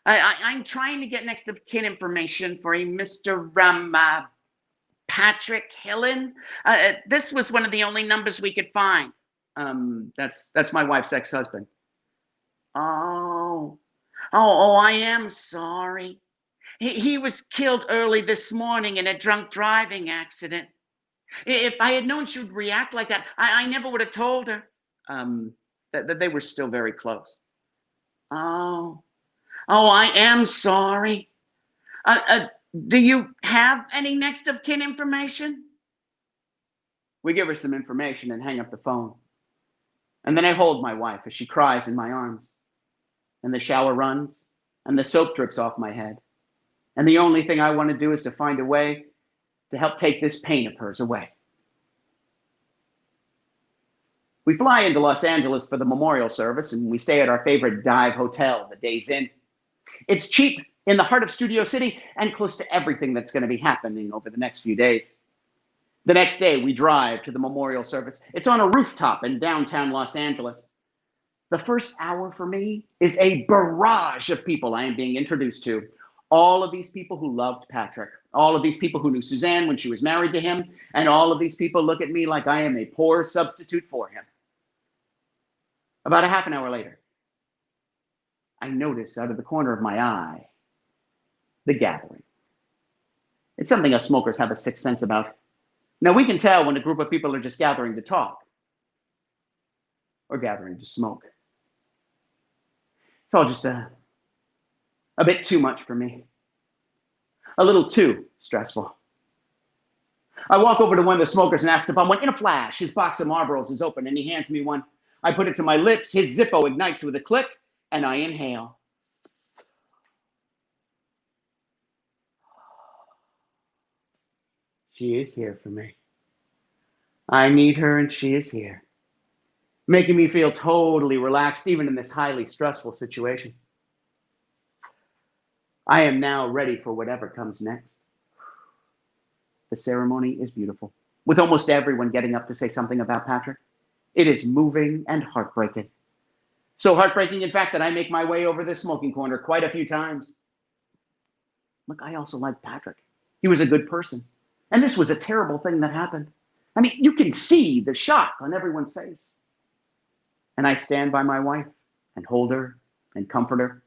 I'm trying to get next of kin information for a Mr. Patrick Hillen. This was one of the only numbers we could find. That's my wife's ex-husband. Oh, I am sorry. He was killed early this morning in a drunk driving accident. If I had known she would react like that, I never would have told her. That they were still very close. Oh, I am sorry. Do you have any next of kin information? We give her some information and hang up the phone. And then I hold my wife as she cries in my arms. And the shower runs, and the soap drips off my head. And the only thing I want to do is to find a way to help take this pain of hers away. We fly into Los Angeles for the memorial service, and we stay at our favorite dive hotel, the Days Inn. It's cheap, in the heart of Studio City, and close to everything that's going to be happening over the next few days. The next day, we drive to the memorial service. It's on a rooftop in downtown Los Angeles. The first hour for me is a barrage of people I am being introduced to. All of these people who loved Patrick. All of these people who knew Suzanne when she was married to him. And all of these people look at me like I am a poor substitute for him. About a half an hour later, I notice out of the corner of my eye the gathering. It's something us smokers have a sixth sense about. Now, we can tell when a group of people are just gathering to talk or gathering to smoke. It's all just a bit too much for me. A little too stressful. I walk over to one of the smokers and ask to bum one. In a flash, his box of Marlboros is open and he hands me one. I put it to my lips, his Zippo ignites with a click, and I inhale. She is here for me. I need her and she is here, making me feel totally relaxed even in this highly stressful situation. I am now ready for whatever comes next. The ceremony is beautiful, with almost everyone getting up to say something about Patrick. It is moving and heartbreaking. So heartbreaking, in fact, that I make my way over the smoking corner quite a few times. Look, I also like Patrick. He was a good person. And this was a terrible thing that happened. I mean, you can see the shock on everyone's face. And I stand by my wife and hold her and comfort her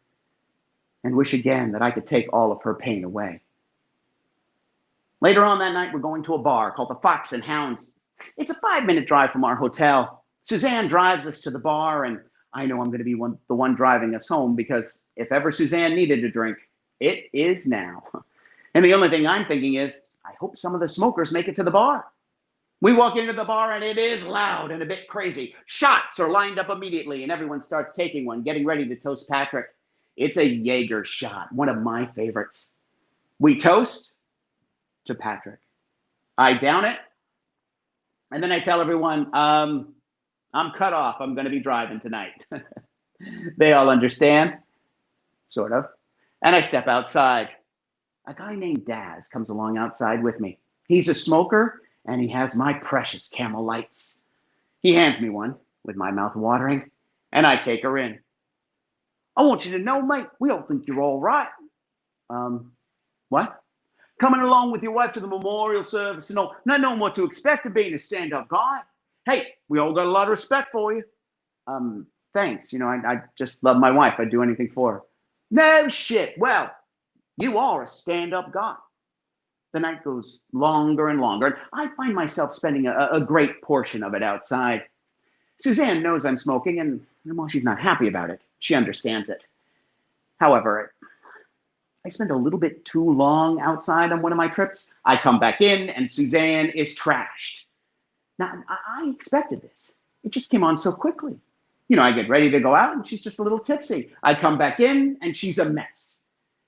and wish again that I could take all of her pain away. Later on that night, we're going to a bar called the Fox and Hounds. It's a 5-minute drive from our hotel. Suzanne drives us to the bar, and I know I'm going to be the one driving us home because if ever Suzanne needed a drink, it is now. And the only thing I'm thinking is, I hope some of the smokers make it to the bar. We walk into the bar, and it is loud and a bit crazy. Shots are lined up immediately, and everyone starts taking one, getting ready to toast Patrick. It's a Jaeger shot, one of my favorites. We toast, to Patrick. I down it, and then I tell everyone, I'm cut off. I'm going to be driving tonight. They all understand, sort of. And I step outside. A guy named Daz comes along outside with me. He's a smoker, and he has my precious Camel lights. He hands me one, with my mouth watering, and I take her in. I want you to know, mate, we all think you're all right. What? Coming along with your wife to the memorial service and all, not knowing what to expect of being a stand-up guy. Hey, we all got a lot of respect for you. Thanks. I just love my wife. I'd do anything for her. No shit. Well, you are a stand-up guy. The night goes longer and longer, and I find myself spending a great portion of it outside. Suzanne knows I'm smoking, and while she's not happy about it, she understands it. However, I spend a little bit too long outside on one of my trips. I come back in, and Suzanne is trashed. Now, I expected this. It just came on so quickly. I get ready to go out, and she's just a little tipsy. I come back in, and she's a mess.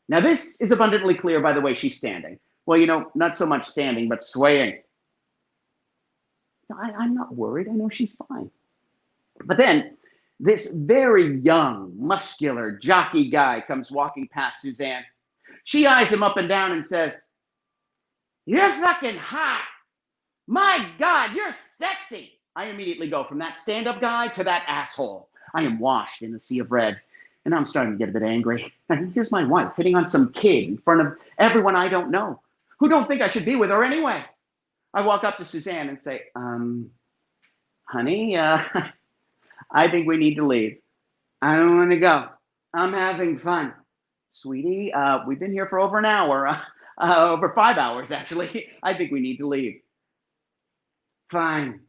Now, this is abundantly clear by the way she's standing. Well, not so much standing, but swaying. I'm not worried. I know she's fine. But then, this very young, muscular, jockey guy comes walking past Suzanne. She eyes him up and down and says, "You're fucking hot. My God, you're sexy." I immediately go from that stand-up guy to that asshole. I am washed in a sea of red, and I'm starting to get a bit angry. And here's my wife hitting on some kid in front of everyone I don't know, who don't think I should be with her anyway. I walk up to Suzanne and say, honey, I think we need to leave. I don't want to go. I'm having fun. Sweetie, we've been here for over an hour, over 5 hours, actually. I think we need to leave. Fine.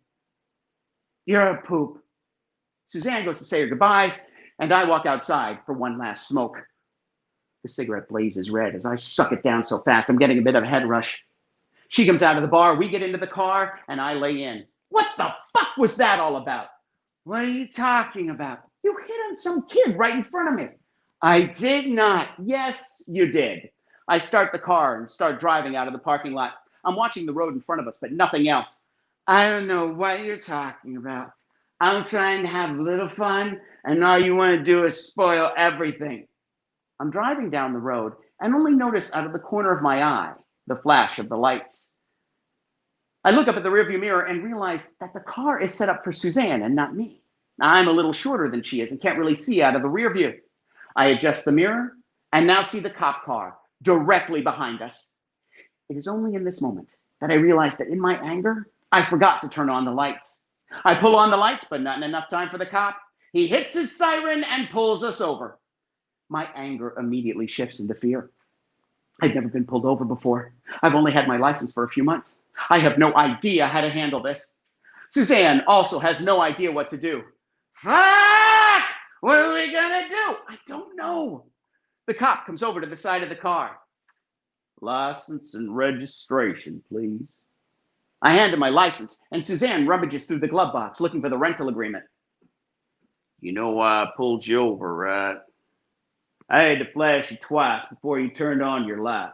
You're a poop. Suzanne goes to say her goodbyes, and I walk outside for one last smoke. The cigarette blazes red as I suck it down so fast I'm getting a bit of a head rush. She comes out of the bar, we get into the car, and I lay in. What the fuck was that all about? What are you talking about? You hit on some kid right in front of me. I did not. Yes, you did. I start the car and start driving out of the parking lot. I'm watching the road in front of us, but nothing else. I don't know what you're talking about. I'm trying to have a little fun, and all you want to do is spoil everything. I'm driving down the road and only notice out of the corner of my eye the flash of the lights. I look up at the rearview mirror and realize that the car is set up for Suzanne and not me. I'm a little shorter than she is and can't really see out of the rear view. I adjust the mirror and now see the cop car directly behind us. It is only in this moment that I realize that in my anger, I forgot to turn on the lights. I pull on the lights, but not in enough time for the cop. He hits his siren and pulls us over. My anger immediately shifts into fear. I've never been pulled over before. I've only had my license for a few months. I have no idea how to handle this. Suzanne also has no idea what to do. Fuck! What are we gonna do? I don't know. The cop comes over to the side of the car. License and registration, please. I hand him my license, and Suzanne rummages through the glove box looking for the rental agreement. You know why I pulled you over, right? I had to flash you twice before you turned on your lights.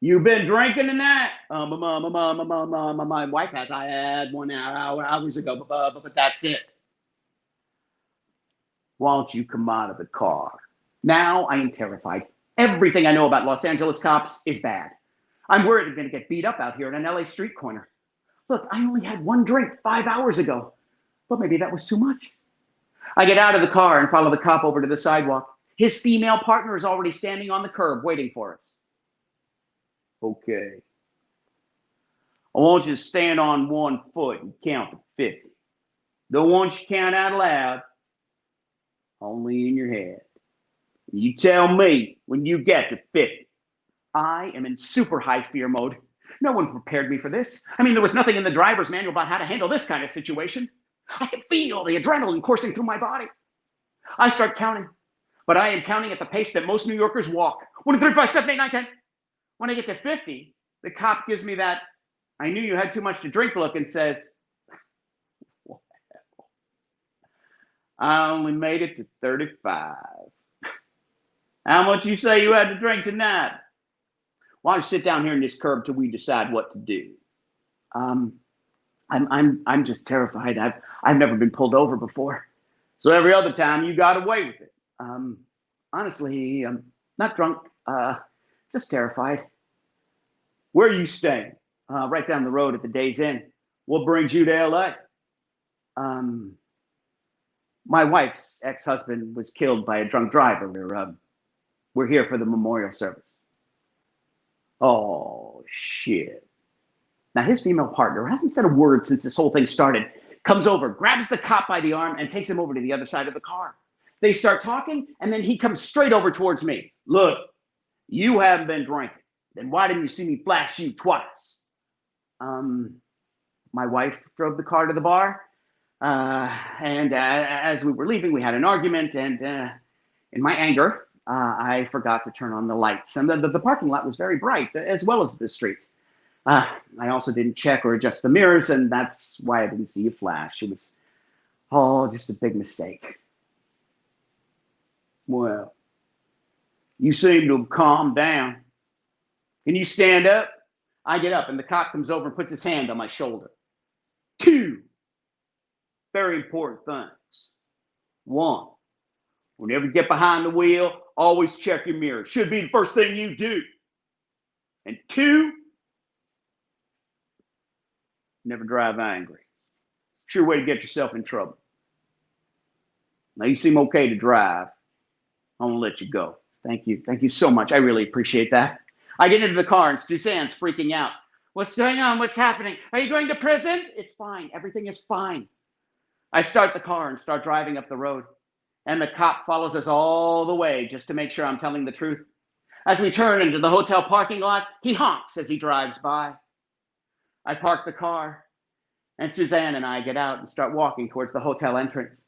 You been drinking tonight? My wife has. I had one hours ago, but that's it. Why don't you come out of the car? Now I am terrified. Everything I know about Los Angeles cops is bad. I'm worried I'm going to get beat up out here in an LA street corner. Look, I only had one drink 5 hours ago, but maybe that was too much. I get out of the car and follow the cop over to the sidewalk. His female partner is already standing on the curb waiting for us. Okay. I want you to stand on 1 foot and count to 50. Don't want you to count out loud, only in your head. You tell me when you get to 50. I am in super high fear mode. No one prepared me for this. I mean, there was nothing in the driver's manual about how to handle this kind of situation. I can feel the adrenaline coursing through my body. I start counting, but I am counting at the pace that most New Yorkers walk. 1, 2, 3, 4, 5, 7, 8, 9, 10. When I get to 50, the cop gives me that "I knew you had too much to drink" look and says, "Well, I only made it to 35. How much you say you had to drink tonight?" Why don't you sit down here in this curb till we decide what to do? I'm just terrified. I've never been pulled over before. So every other time you got away with it. Honestly, I'm not drunk, just terrified. Where are you staying? Right down the road at the Days Inn. What brings you to LA? My wife's ex-husband was killed by a drunk driver. We're here for the memorial service. Oh, shit. Now, his female partner hasn't said a word since this whole thing started. Comes over, grabs the cop by the arm, and takes him over to the other side of the car. They start talking, and then he comes straight over towards me. Look, you haven't been drinking. Then why didn't you see me flash you twice? My wife drove the car to the bar. And as we were leaving, we had an argument, and in my anger, I forgot to turn on the lights. And the parking lot was very bright, as well as the street. I also didn't check or adjust the mirrors, and that's why I didn't see you flash. It was all just a big mistake. Well, you seem to have calmed down. Can you stand up? I get up, and the cop comes over and puts his hand on my shoulder. 2 very important things. 1, whenever you get behind the wheel, always check your mirror. Should be the first thing you do. And 2, never drive angry. Sure way to get yourself in trouble. Now, you seem okay to drive. I'm going to let you go. Thank you. Thank you so much. I really appreciate that. I get into the car, and Suzanne's freaking out. What's going on? What's happening? Are you going to prison? It's fine. Everything is fine. I start the car and start driving up the road, and the cop follows us all the way just to make sure I'm telling the truth. As we turn into the hotel parking lot, he honks as he drives by. I park the car, and Suzanne and I get out and start walking towards the hotel entrance.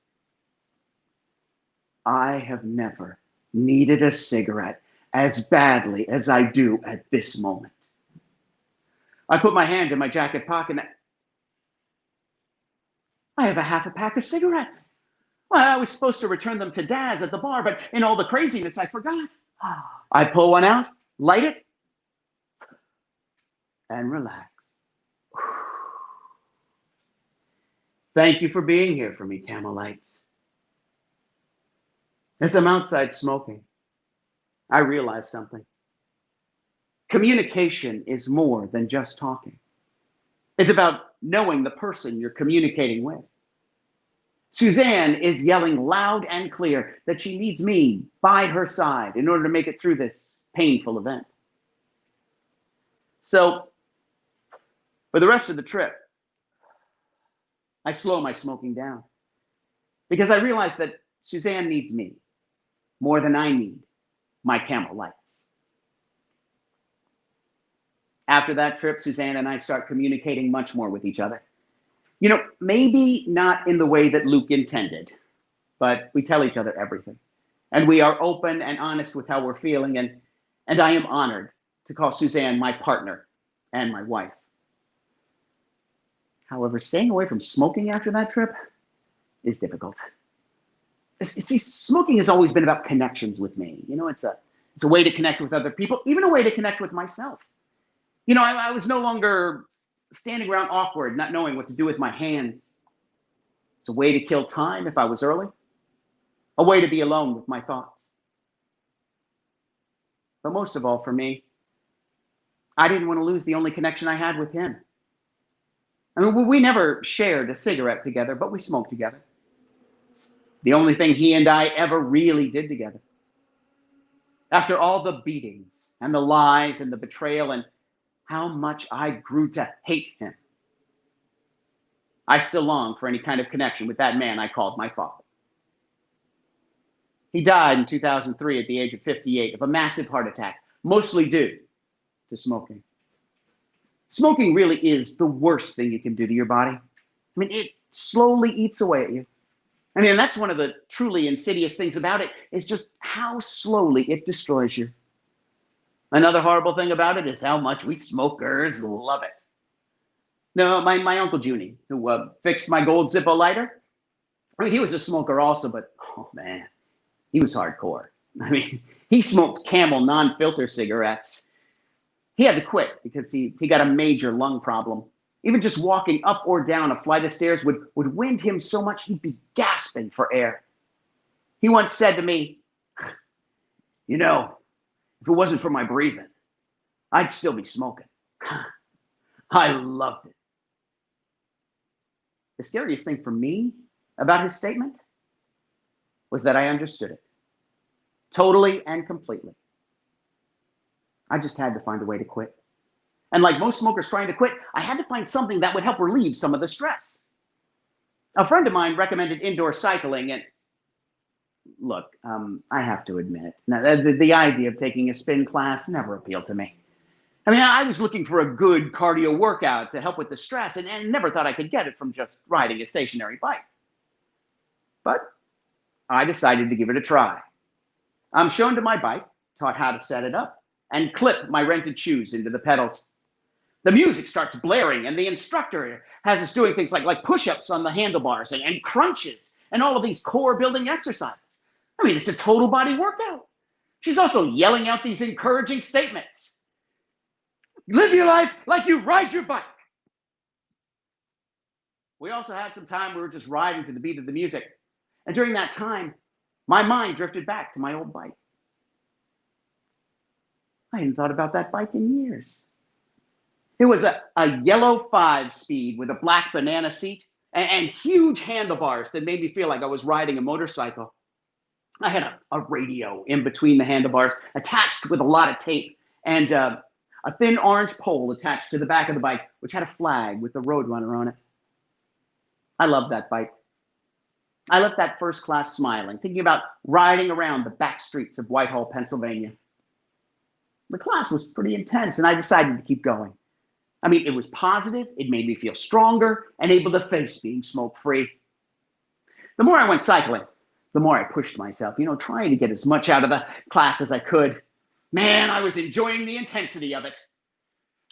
I have never needed a cigarette as badly as I do at this moment. I put my hand in my jacket pocket, and I have a half a pack of cigarettes. Well, I was supposed to return them to Daz at the bar, but in all the craziness, I forgot. I pull one out, light it, and relax. Thank you for being here for me, Camelites. As I'm outside smoking, I realize something. Communication is more than just talking. It's about knowing the person you're communicating with. Suzanne is yelling loud and clear that she needs me by her side in order to make it through this painful event. So, for the rest of the trip, I slow my smoking down because I realize that Suzanne needs me more than I need my Camel Lights. After that trip, Suzanne and I start communicating much more with each other. You know, maybe not in the way that Luke intended, but we tell each other everything. And we are open and honest with how we're feeling, and I am honored to call Suzanne my partner and my wife. However, staying away from smoking after that trip is difficult. See, smoking has always been about connections with me. You know, it's a way to connect with other people, even a way to connect with myself. You know, I was no longer standing around awkward, not knowing what to do with my hands. It's a way to kill time if I was early, a way to be alone with my thoughts. But most of all, for me, I didn't want to lose the only connection I had with him. I mean, we never shared a cigarette together, but we smoked together. The only thing he and I ever really did together. After all the beatings and the lies and the betrayal and how much I grew to hate him, I still long for any kind of connection with that man I called my father. He died in 2003 at the age of 58 of a massive heart attack, mostly due to smoking. Smoking really is the worst thing you can do to your body. I mean, it slowly eats away at you. I mean, that's one of the truly insidious things about it, is just how slowly it destroys you. Another horrible thing about it is how much we smokers love it. No, my Uncle Junie, who fixed my gold Zippo lighter, I mean, he was a smoker also, but, oh man, he was hardcore. I mean, he smoked Camel non-filter cigarettes. He had to quit because he got a major lung problem. Even just walking up or down a flight of stairs would wind him so much he'd be gasping for air. He once said to me, "You know, if it wasn't for my breathing, I'd still be smoking." I loved it. The scariest thing for me about his statement was that I understood it totally and completely. I just had to find a way to quit. And like most smokers trying to quit, I had to find something that would help relieve some of the stress. A friend of mine recommended indoor cycling, and look, I have to admit, now, the idea of taking a spin class never appealed to me. I mean, I was looking for a good cardio workout to help with the stress, and never thought I could get it from just riding a stationary bike. But I decided to give it a try. I'm shown to my bike, taught how to set it up, and clip my rented shoes into the pedals. The music starts blaring, and the instructor has us doing things like push-ups on the handlebars and crunches and all of these core building exercises. I mean, it's a total body workout. She's also yelling out these encouraging statements. Live your life like you ride your bike. We also had some time we were just riding to the beat of the music. And during that time, my mind drifted back to my old bike. I hadn't thought about that bike in years. It was a yellow 5-speed with a black banana seat and huge handlebars that made me feel like I was riding a motorcycle. I had a radio in between the handlebars attached with a lot of tape, and a thin orange pole attached to the back of the bike, which had a flag with the Roadrunner on it. I loved that bike. I left that first class smiling, thinking about riding around the back streets of Whitehall, Pennsylvania. The class was pretty intense, and I decided to keep going. I mean, it was positive, it made me feel stronger, and able to face being smoke-free. The more I went cycling, the more I pushed myself, trying to get as much out of the class as I could. Man, I was enjoying the intensity of it.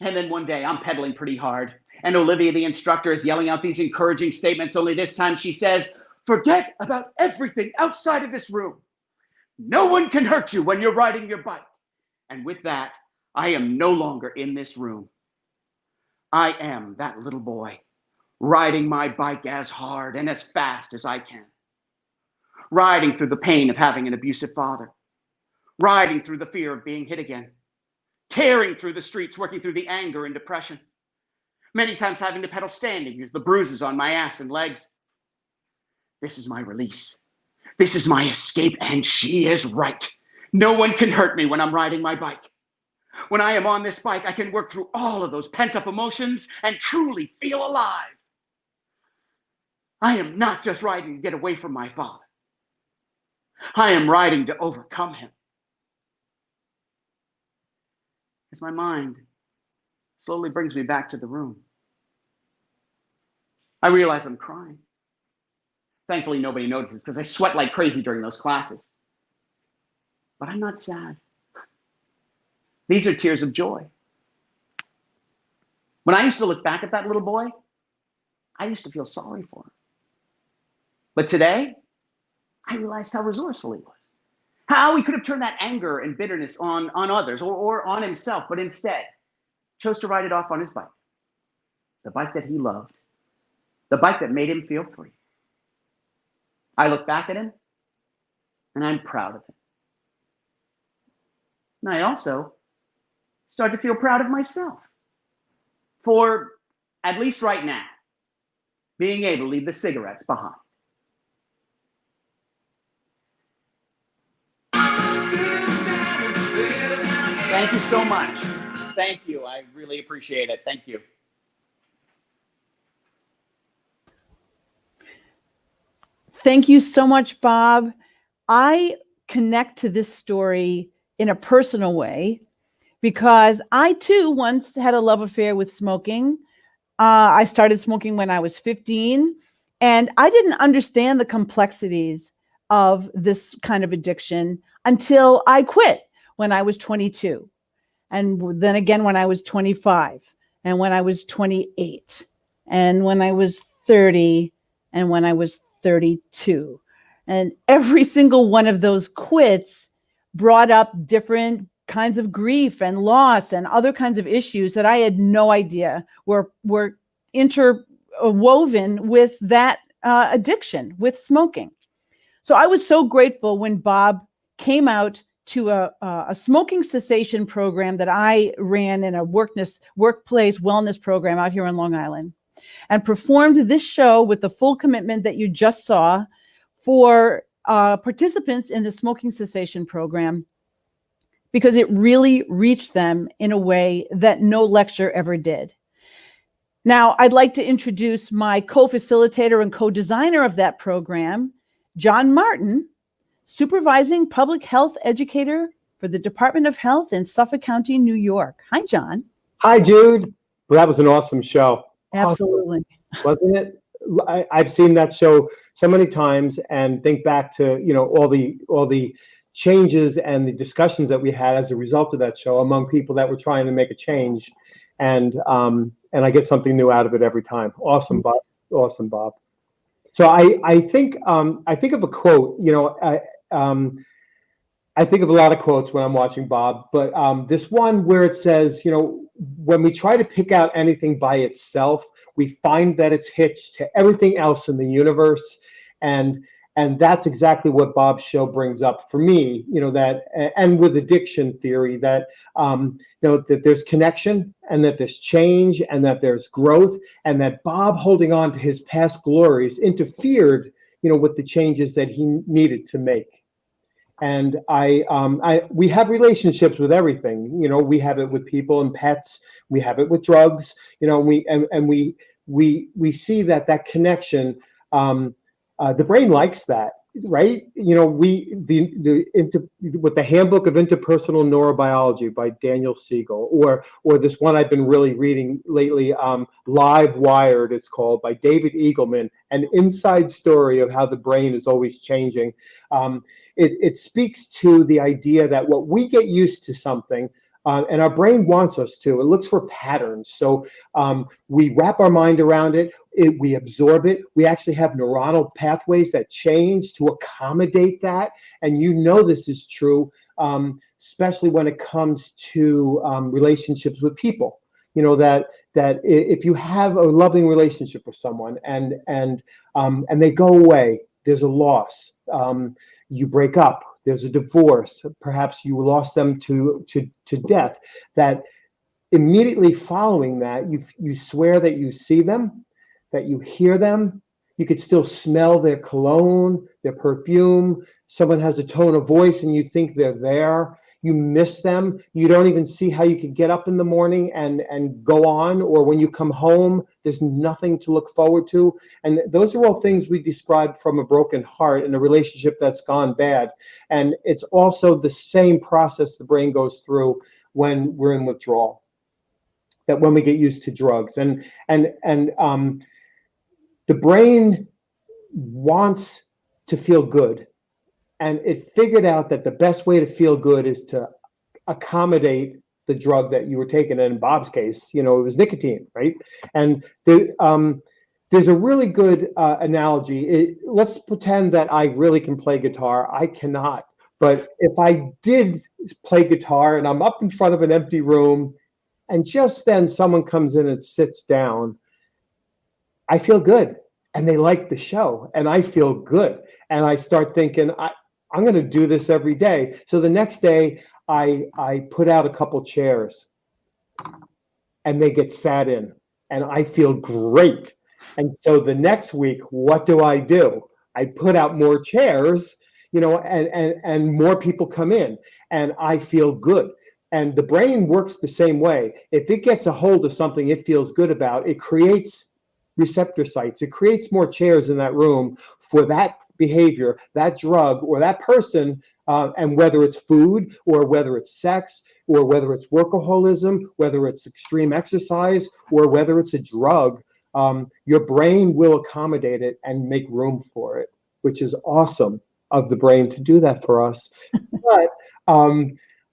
And then one day, I'm pedaling pretty hard, and Olivia, the instructor, is yelling out these encouraging statements, only this time she says, "Forget about everything outside of this room. No one can hurt you when you're riding your bike." And with that, I am no longer in this room. I am that little boy, riding my bike as hard and as fast as I can. Riding through the pain of having an abusive father. Riding through the fear of being hit again. Tearing through the streets, working through the anger and depression. Many times having to pedal standing because the bruises on my ass and legs. This is my release. This is my escape, and she is right. No one can hurt me when I'm riding my bike. When I am on this bike, I can work through all of those pent-up emotions and truly feel alive. I am not just riding to get away from my father. I am riding to overcome him. As my mind slowly brings me back to the room, I realize I'm crying. Thankfully, nobody notices because I sweat like crazy during those classes. But I'm not sad. These are tears of joy. When I used to look back at that little boy, I used to feel sorry for him. But today, I realized how resourceful he was. How he could have turned that anger and bitterness on others or on himself, but instead chose to ride it off on his bike. The bike that he loved. The bike that made him feel free. I look back at him, and I'm proud of him. And I also start to feel proud of myself for, at least right now, being able to leave the cigarettes behind. Thank you so much. Thank you. I really appreciate it. Thank you. Thank you so much, Bob. I connect to this story in a personal way because I too once had a love affair with smoking. I started smoking when I was 15, and I didn't understand the complexities of this kind of addiction until I quit when I was 22. And then again when I was 25, and when I was 28, and when I was 30, and when I was 32. And every single one of those quits brought up different kinds of grief and loss and other kinds of issues that I had no idea were interwoven with that addiction, with smoking. So I was so grateful when Bob came out to a smoking cessation program that I ran in a workplace wellness program out here on Long Island, and performed this show with the full commitment that you just saw for participants in the smoking cessation program, because it really reached them in a way that no lecture ever did. Now, I'd like to introduce my co-facilitator and co-designer of that program, John Martin, supervising public health educator for the Department of Health in Suffolk County, New York. Hi, John. Hi, Jude. Well, that was an awesome show. Absolutely. Awesome. Wasn't it? I've seen that show so many times and think back to, all the changes and the discussions that we had as a result of that show among people that were trying to make a change. And I get something new out of it every time. Awesome, Bob. Awesome, Bob. So I think of a quote, I think of a lot of quotes when I'm watching Bob, but this one where it says, when we try to pick out anything by itself, we find that it's hitched to everything else in the universe. And that's exactly what Bob's show brings up for me, that, and with addiction theory, that, that there's connection and that there's change and that there's growth, and that Bob holding on to his past glories interfered, with the changes that he needed to make. And we have relationships with everything, we have it with people and pets, we have it with drugs, we see that connection. The brain likes that, right? With the Handbook of Interpersonal Neurobiology by Daniel Siegel, or this one I've been really reading lately, Live Wired, it's called, by David Eagleman, an inside story of how the brain is always changing. It speaks to the idea that what we get used to something, and our brain wants us to. It looks for patterns. So we wrap our mind around it, we absorb it. We actually have neuronal pathways that change to accommodate that. And this is true, especially when it comes to relationships with people. That if you have a loving relationship with someone and they go away, there's a loss. You break up. There's a divorce, perhaps you lost them to death, that immediately following that, you swear that you see them, that you hear them, you could still smell their cologne, their perfume, someone has a tone of voice and you think they're there, you miss them, you don't even see how you could get up in the morning and go on, or when you come home, there's nothing to look forward to. And those are all things we describe from a broken heart in a relationship that's gone bad. And it's also the same process the brain goes through when we're in withdrawal, that when we get used to drugs. And the brain wants to feel good. And it figured out that the best way to feel good is to accommodate the drug that you were taking. And in Bob's case, it was nicotine, right? And there's a really good analogy. Let's pretend that I really can play guitar. I cannot. But if I did play guitar and I'm up in front of an empty room, and just then someone comes in and sits down, I feel good. And they like the show, and I feel good. And I start thinking, I'm going to do this every day. So the next day, I put out a couple chairs, and they get sat in, and I feel great. And so the next week, what do? I put out more chairs, and more people come in, and I feel good. And the brain works the same way. If it gets a hold of something it feels good about, it creates receptor sites. It creates more chairs in that room for that behavior, that drug, or that person, and whether it's food, or whether it's sex, or whether it's workaholism, whether it's extreme exercise, or whether it's a drug, your brain will accommodate it and make room for it, which is awesome of the brain to do that for us. But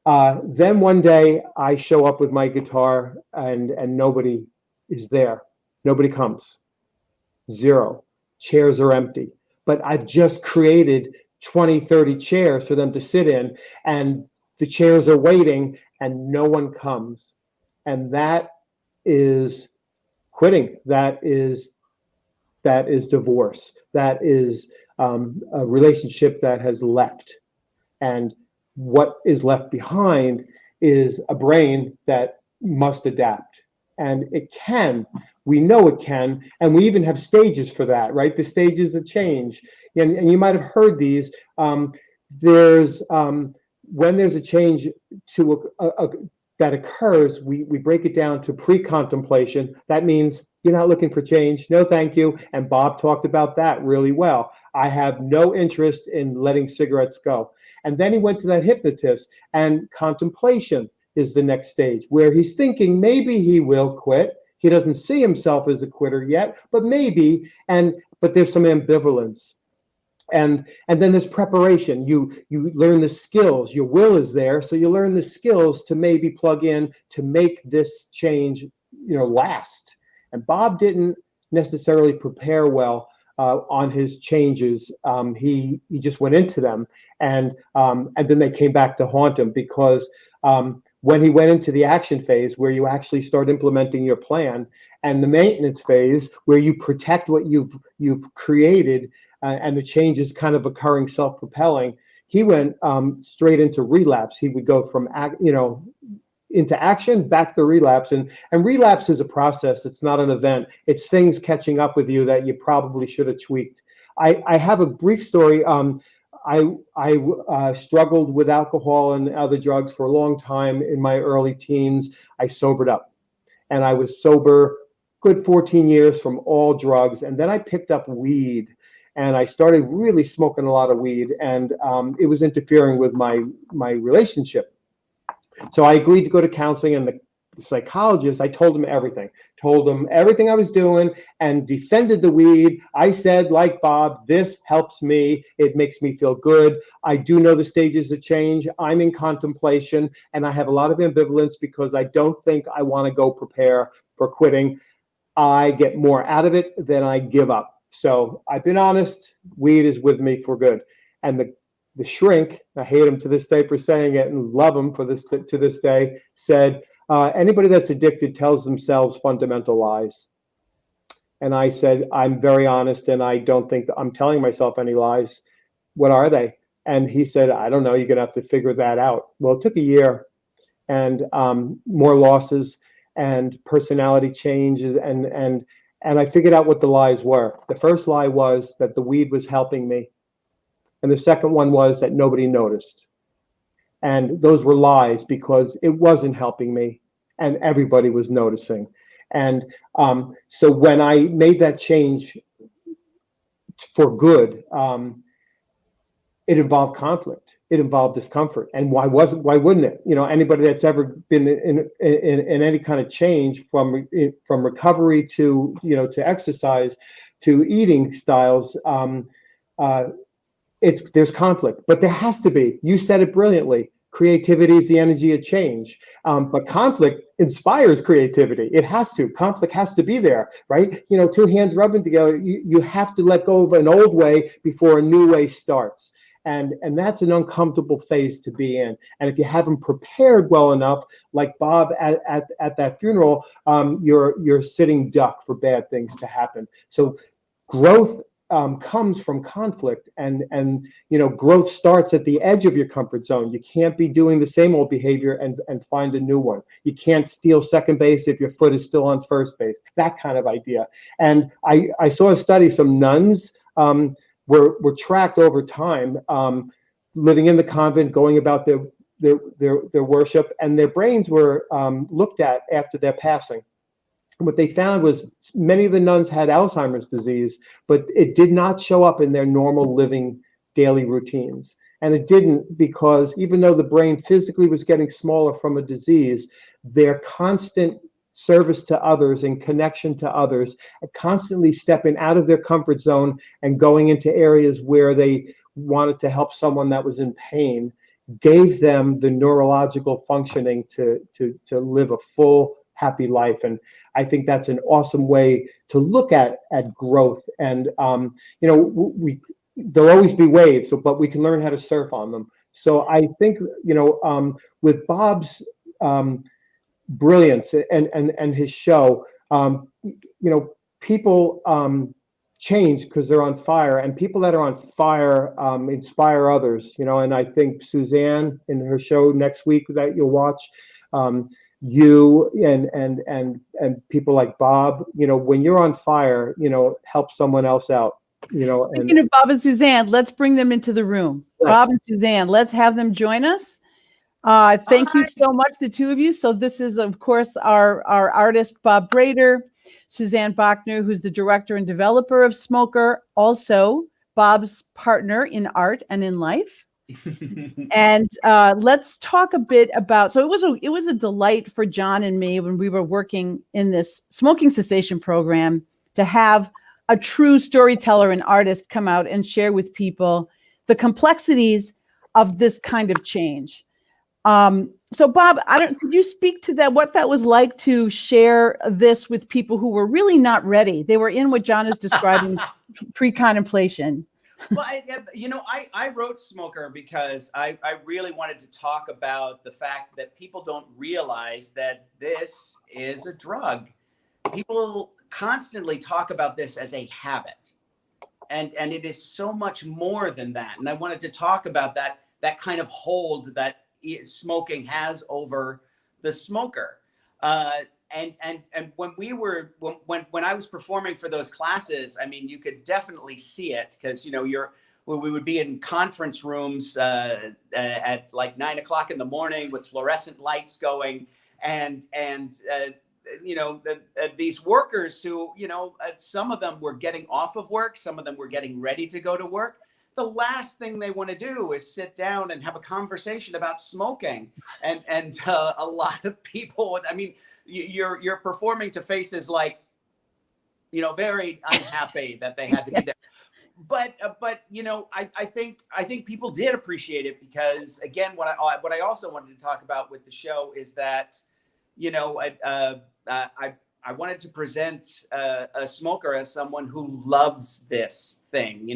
then one day I show up with my guitar and nobody is there. Nobody comes. Zero. Chairs are empty. But I've just created 20, 30 chairs for them to sit in. And the chairs are waiting and no one comes. And that is quitting. That is divorce. That is a relationship that has left. And what is left behind is a brain that must adapt. And it can. We know it can. And we even have stages for that, right? The stages of change. And you might have heard these. There's when there's a change to that occurs, we break it down to pre-contemplation. That means you're not looking for change. No, thank you. And Bob talked about that really well. I have no interest in letting cigarettes go. And then he went to that hypnotist, and contemplation is the next stage, where he's thinking maybe he will quit. He doesn't see himself as a quitter yet, but maybe, but there's some ambivalence. And then there's preparation. You learn the skills. Your will is there, so you learn the skills to maybe plug in to make this change, last. And Bob didn't necessarily prepare well on his changes. He just went into them, and then they came back to haunt him, because when he went into the action phase, where you actually start implementing your plan, and the maintenance phase, where you protect what you've created, and the change is kind of occurring self-propelling, he went straight into relapse. He would go from into action, back to relapse. And relapse is a process. It's not an event. It's things catching up with you that you probably should have tweaked. I have a brief story. I struggled with alcohol and other drugs for a long time in my early teens. I sobered up, and I was sober good 14 years from all drugs. And then I picked up weed, and I started really smoking a lot of weed, and it was interfering with my relationship. So I agreed to go to counseling, and the psychologist, I told him everything I was doing, and defended the weed. I said, like Bob, this helps me. It makes me feel good. I do know the stages of change. I'm in contemplation, and I have a lot of ambivalence because I don't think I want to go prepare for quitting. I get more out of it than I give up. So I've been honest. Weed is with me for good. And the shrink, I hate him to this day for saying it, and love him for this to this day, said, anybody that's addicted tells themselves fundamental lies. And I said, I'm very honest, and I don't think that I'm telling myself any lies. What are they? And he said, I don't know. You're going to have to figure that out. Well, it took a year, and more losses and personality changes, and I figured out what the lies were. The first lie was that the weed was helping me. And the second one was that nobody noticed. And those were lies, because it wasn't helping me, and everybody was noticing. And so when I made that change for good, it involved conflict. It involved discomfort. And why wouldn't it? Anybody that's ever been in any kind of change, from recovery to exercise to eating styles, there's conflict, but there has to be. You said it brilliantly. Creativity is the energy of change, but conflict inspires creativity. It has to. Conflict has to be there, right? Two hands rubbing together. You have to let go of an old way before a new way starts, and that's an uncomfortable phase to be in. And if you haven't prepared well enough, like Bob at that funeral, you're sitting duck for bad things to happen. So growth comes from conflict, and growth starts at the edge of your comfort zone. You can't be doing the same old behavior and find a new one. You can't steal second base if your foot is still on first base. That kind of idea. And I saw a study. Some nuns were tracked over time, living in the convent, going about their worship, and their brains were looked at after their passing. What they found was many of the nuns had Alzheimer's disease, but it did not show up in their normal living daily routines. And it didn't, because even though the brain physically was getting smaller from a disease, their constant service to others and connection to others, constantly stepping out of their comfort zone and going into areas where they wanted to help someone that was in pain, gave them the neurological functioning to live a full, happy life. And I think that's an awesome way to look at growth. And there'll always be waves, but we can learn how to surf on them. So I think, with Bob's brilliance and his show, people change because they're on fire, and people that are on fire inspire others, and I think Suzanne in her show next week that you'll watch, you and people like Bob, when you're on fire, help someone else out, Speaking of Bob and Suzanne, let's bring them into the room. Bob and Suzanne, let's have them join us. Thank you so much, the two of you. So this is, of course, our artist, Bob Brader, Suzanne Bachner, who's the director and developer of Smoker, also Bob's partner in art and in life. And let's talk a bit about, so it was a delight for John and me when we were working in this smoking cessation program to have a true storyteller and artist come out and share with people the complexities of this kind of change. So Bob, could you speak to that, what that was like to share this with people who were really not ready? They were in what John is describing pre-contemplation. Well, I wrote Smoker because I really wanted to talk about the fact that people don't realize that this is a drug. People constantly talk about this as a habit, and it is so much more than that. And I wanted to talk about that kind of hold that smoking has over the smoker. And when when I was performing for those classes, I mean, you could definitely see it because we would be in conference rooms at like 9 o'clock in the morning with fluorescent lights going, and these workers who some of them were getting off of work, some of them were getting ready to go to work. The last thing they want to do is sit down and have a conversation about smoking, and a lot of people, I mean, you're performing to faces like, very unhappy that they had to be there. But I think people did appreciate it because, again, what I also wanted to talk about with the show is that, I wanted to present a smoker as someone who loves this thing.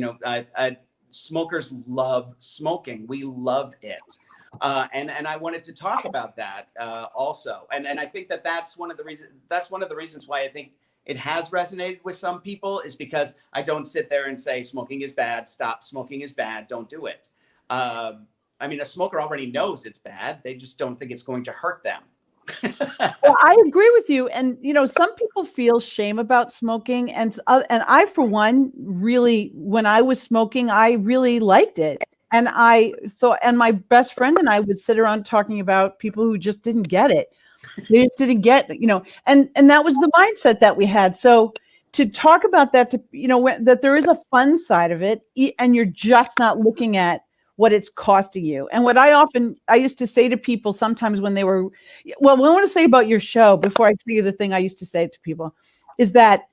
Smokers love smoking. We love it. And I wanted to talk about that also. And I think that's one of the reasons why I think it has resonated with some people, is because I don't sit there and say smoking is bad, stop, smoking is bad, don't do it. I mean, a smoker already knows it's bad. They just don't think it's going to hurt them. Well, I agree with you. And, some people feel shame about smoking. And I, for one, really, when I was smoking, I really liked it. And I thought, and my best friend and I would sit around talking about people who just didn't get it. They just didn't get, and that was the mindset that we had. So to talk about that, that there is a fun side of it, and you're just not looking at what it's costing you. And what I used to say to people sometimes when they were, well, what I want to say about your show before I tell you the thing I used to say to people is that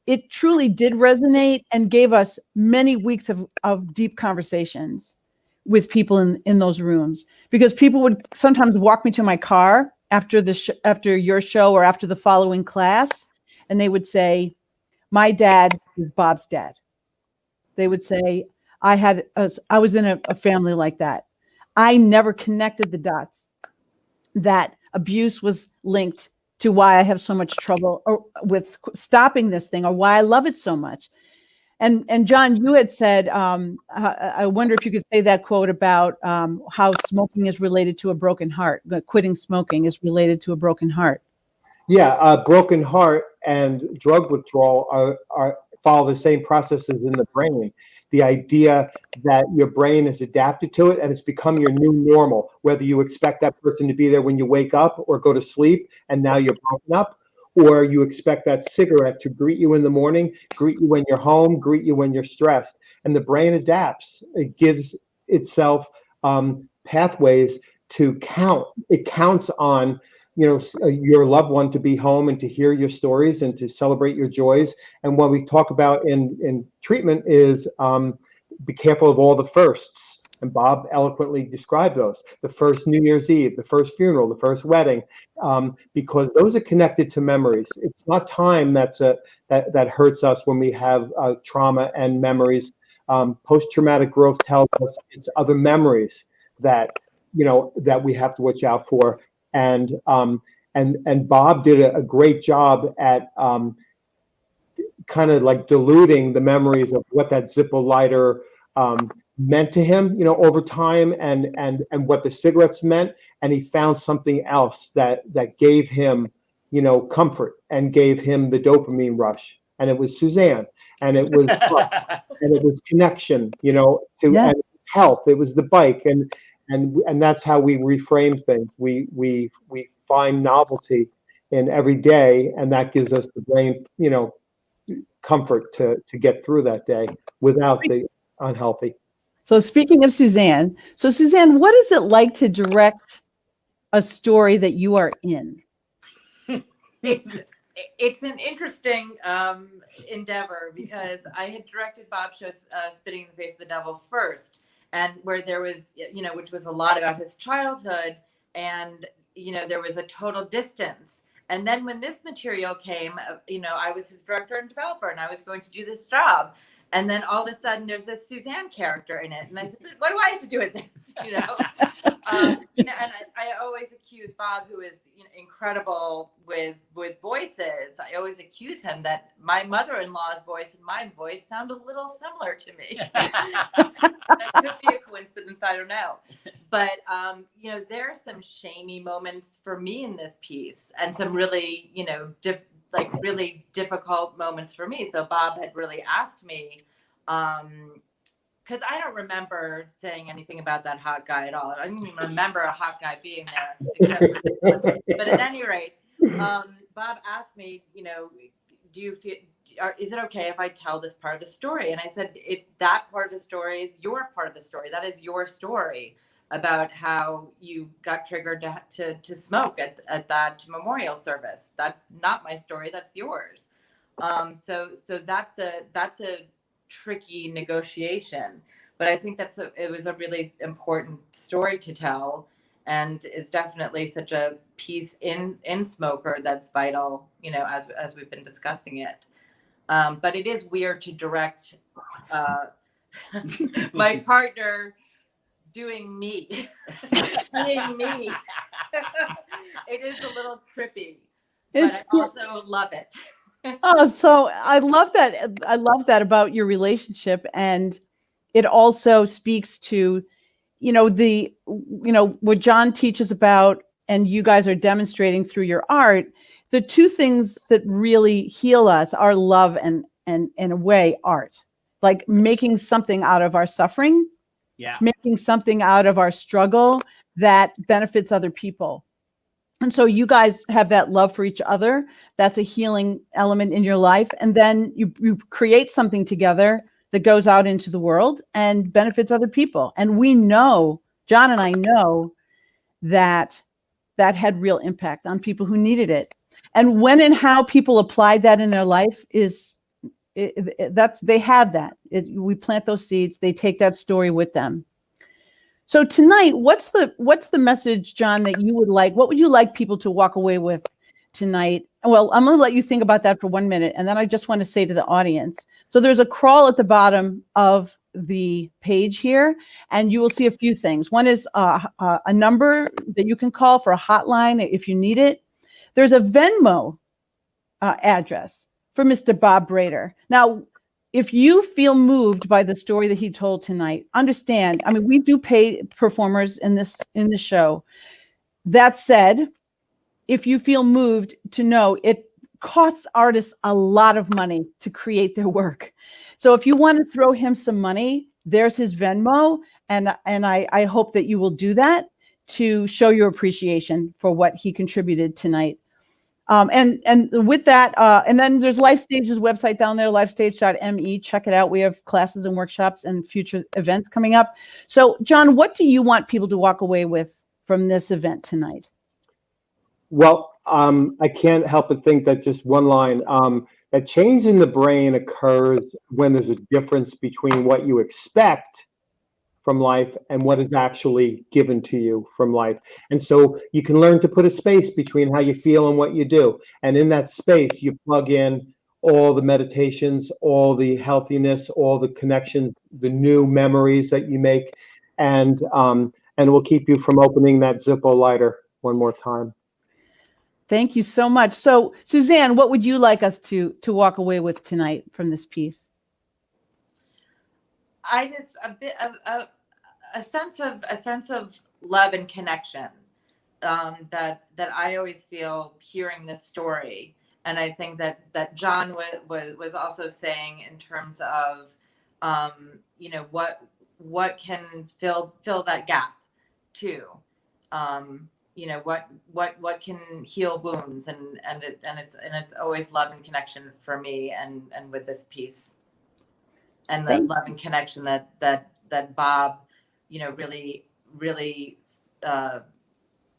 it truly did resonate and gave us many weeks of deep conversations with people in those rooms, because people would sometimes walk me to my car after your show or after the following class, and they would say, my dad is Bob's dad. They would say, I was in a family like that. I never connected the dots that abuse was linked to why I have so much trouble with stopping this thing, or why I love it so much. And John, you had said, I wonder if you could say that quote about how smoking is related to a broken heart. Quitting smoking is related to a broken heart. Yeah, a broken heart and drug withdrawal follow the same processes in the brain. The idea that your brain is adapted to it and it's become your new normal, whether you expect that person to be there when you wake up or go to sleep and now you're broken up, or you expect that cigarette to greet you in the morning, greet you when you're home, greet you when you're stressed. And the brain adapts. It gives itself pathways to count. It counts on your loved one to be home and to hear your stories and to celebrate your joys. And what we talk about in treatment is be careful of all the firsts. And Bob eloquently described those: the first New Year's Eve, the first funeral, the first wedding, because those are connected to memories. It's not time that hurts us when we have trauma and memories. Post-traumatic growth tells us it's other memories. that, that we have to watch out for. And Bob did a great job at kind of like diluting the memories of what that Zippo lighter meant to him, over time, and what the cigarettes meant. And he found something else that gave him, comfort and gave him the dopamine rush. And it was Suzanne, and it was and it was connection, to and health. It was the bike, and that's how we reframe things. We find novelty in every day, and that gives us the brain, comfort to get through that day without the unhealthy. So speaking of Suzanne, what is it like to direct a story that you are in? It's an interesting endeavor, because I had directed Bob's show Spitting in the Face of the Devil first, and where there was, which was a lot about his childhood, and, there was a total distance. And then when this material came, I was his director and developer, and I was going to do this job. And then all of a sudden there's this Suzanne character in it. And I said, what do I have to do with this? And I always accuse Bob, who is incredible with voices. I always accuse him that my mother-in-law's voice and my voice sound a little similar to me. That could be a coincidence, I don't know. But, there are some shamey moments for me in this piece, and some really, really difficult moments for me. So Bob had really asked me, because I don't remember saying anything about that hot guy at all. I didn't even remember a hot guy being there. But at any rate, Bob asked me, do you feel, is it okay if I tell this part of the story? And I said, that part of the story is your part of the story. That is your story about how you got triggered to smoke at that memorial service. That's not my story. That's yours. So that's a tricky negotiation, but I think it was a really important story to tell, and is definitely such a piece in Smoker that's vital, as we've been discussing it. But it is weird to direct my partner doing me. Being me. It is a little trippy, but I also love it. Oh, so I love that. I love that about your relationship. And it also speaks to, what John teaches about, and you guys are demonstrating through your art. The two things that really heal us are love and in a way, art. Like making something out of our suffering, making something out of our struggle that benefits other people. And so you guys have that love for each other. That's a healing element in your life. And then you create something together that goes out into the world and benefits other people. And we know, John and I know, that had real impact on people who needed it. And when and how people applied that in their life they have that. We plant those seeds. They take that story with them. So tonight, what's the message, John, that you would like? What would you like people to walk away with tonight? Well, I'm going to let you think about that for 1 minute, and then I just want to say to the audience. So there's a crawl at the bottom of the page here, and you will see a few things. One is a number that you can call for a hotline if you need it. There's a Venmo address for Mr. Bob Brader. Now, if you feel moved by the story that he told tonight, understand, I mean, we do pay performers in this show. That said, if you feel moved to know, it costs artists a lot of money to create their work. So if you want to throw him some money, there's his Venmo. And I hope that you will do that to show your appreciation for what he contributed tonight. And with that, and then there's LifeStage's website down there, lifestage.me. Check it out. We have classes and workshops and future events coming up. So, John, what do you want people to walk away with from this event tonight? Well, I can't help but think that just one line, that change in the brain occurs when there's a difference between what you expect from life and what is actually given to you from life. And so you can learn to put a space between how you feel and what you do. And in that space, you plug in all the meditations, all the healthiness, all the connections, the new memories that you make. And and we'll keep you from opening that Zippo lighter one more time. Thank you so much. So, Suzanne, what would you like us to walk away with tonight from this piece? I just a sense of love and connection that I always feel hearing this story, and I think that John was also saying in terms of what can fill that gap too. What can heal wounds, and it's always love and connection for me, and with this piece, and the love and connection that Bob, really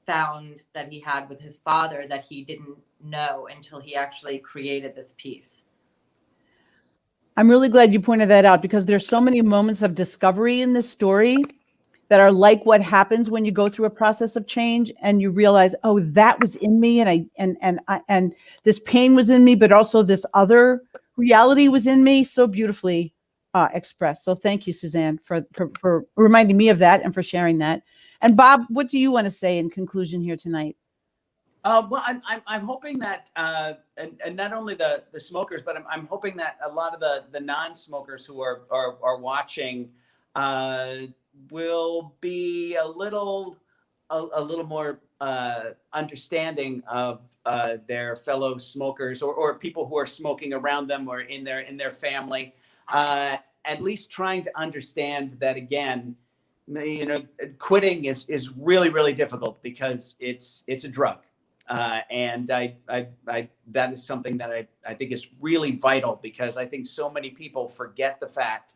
found that he had with his father that he didn't know until he actually created this piece. I'm really glad you pointed that out, because there's so many moments of discovery in this story that are like what happens when you go through a process of change and you realize, oh, that was in me, and this pain was in me, but also this other reality was in me, so beautifully expressed. So thank you, Suzanne, for reminding me of that and for sharing that. And Bob, what do you want to say in conclusion here tonight? Well, I'm hoping that, and not only the smokers, but I'm hoping that a lot of the non-smokers who are watching will be a little more understanding of their fellow smokers, or people who are smoking around them or in their family. At least trying to understand that, again, quitting is really, really difficult because it's a drug. And I that is something that I think is really vital, because I think so many people forget the fact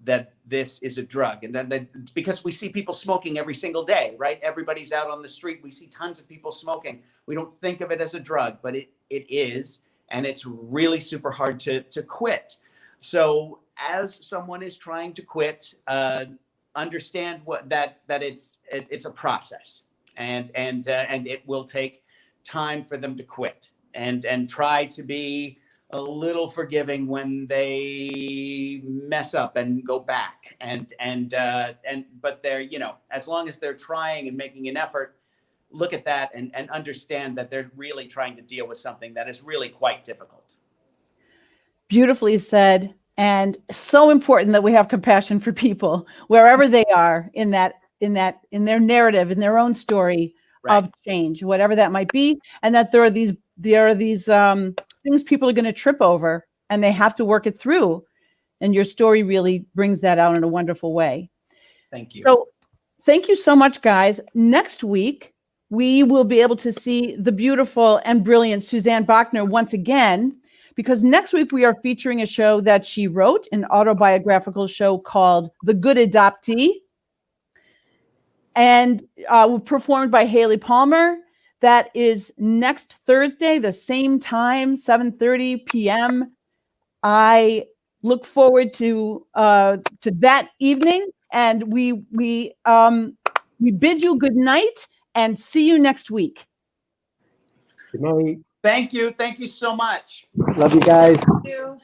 that this is a drug. And then because we see people smoking every single day, right? Everybody's out on the street. We see tons of people smoking. We don't think of it as a drug, but it is. And it's really super hard to quit. So as someone is trying to quit, understand that it's a process, and it will take time for them to quit, and try to be a little forgiving when they mess up and go back, but they're, as long as they're trying and making an effort, look at that and understand that they're really trying to deal with something that is really quite difficult. Beautifully said, and so important that we have compassion for people wherever they are in their narrative, in their own story of change, whatever that might be, and that there are these things people are going to trip over, and they have to work it through. And your story really brings that out in a wonderful way. Thank you. So thank you so much, guys. Next week, we will be able to see the beautiful and brilliant Suzanne Bachner once again, because next week we are featuring a show that she wrote, an autobiographical show called The Good Adoptee, and performed by Haley Palmer. That is next Thursday, the same time, 7:30 p.m. I look forward to that evening, and we bid you good night and see you next week. Good night. Thank you so much. Love you guys. Thank you.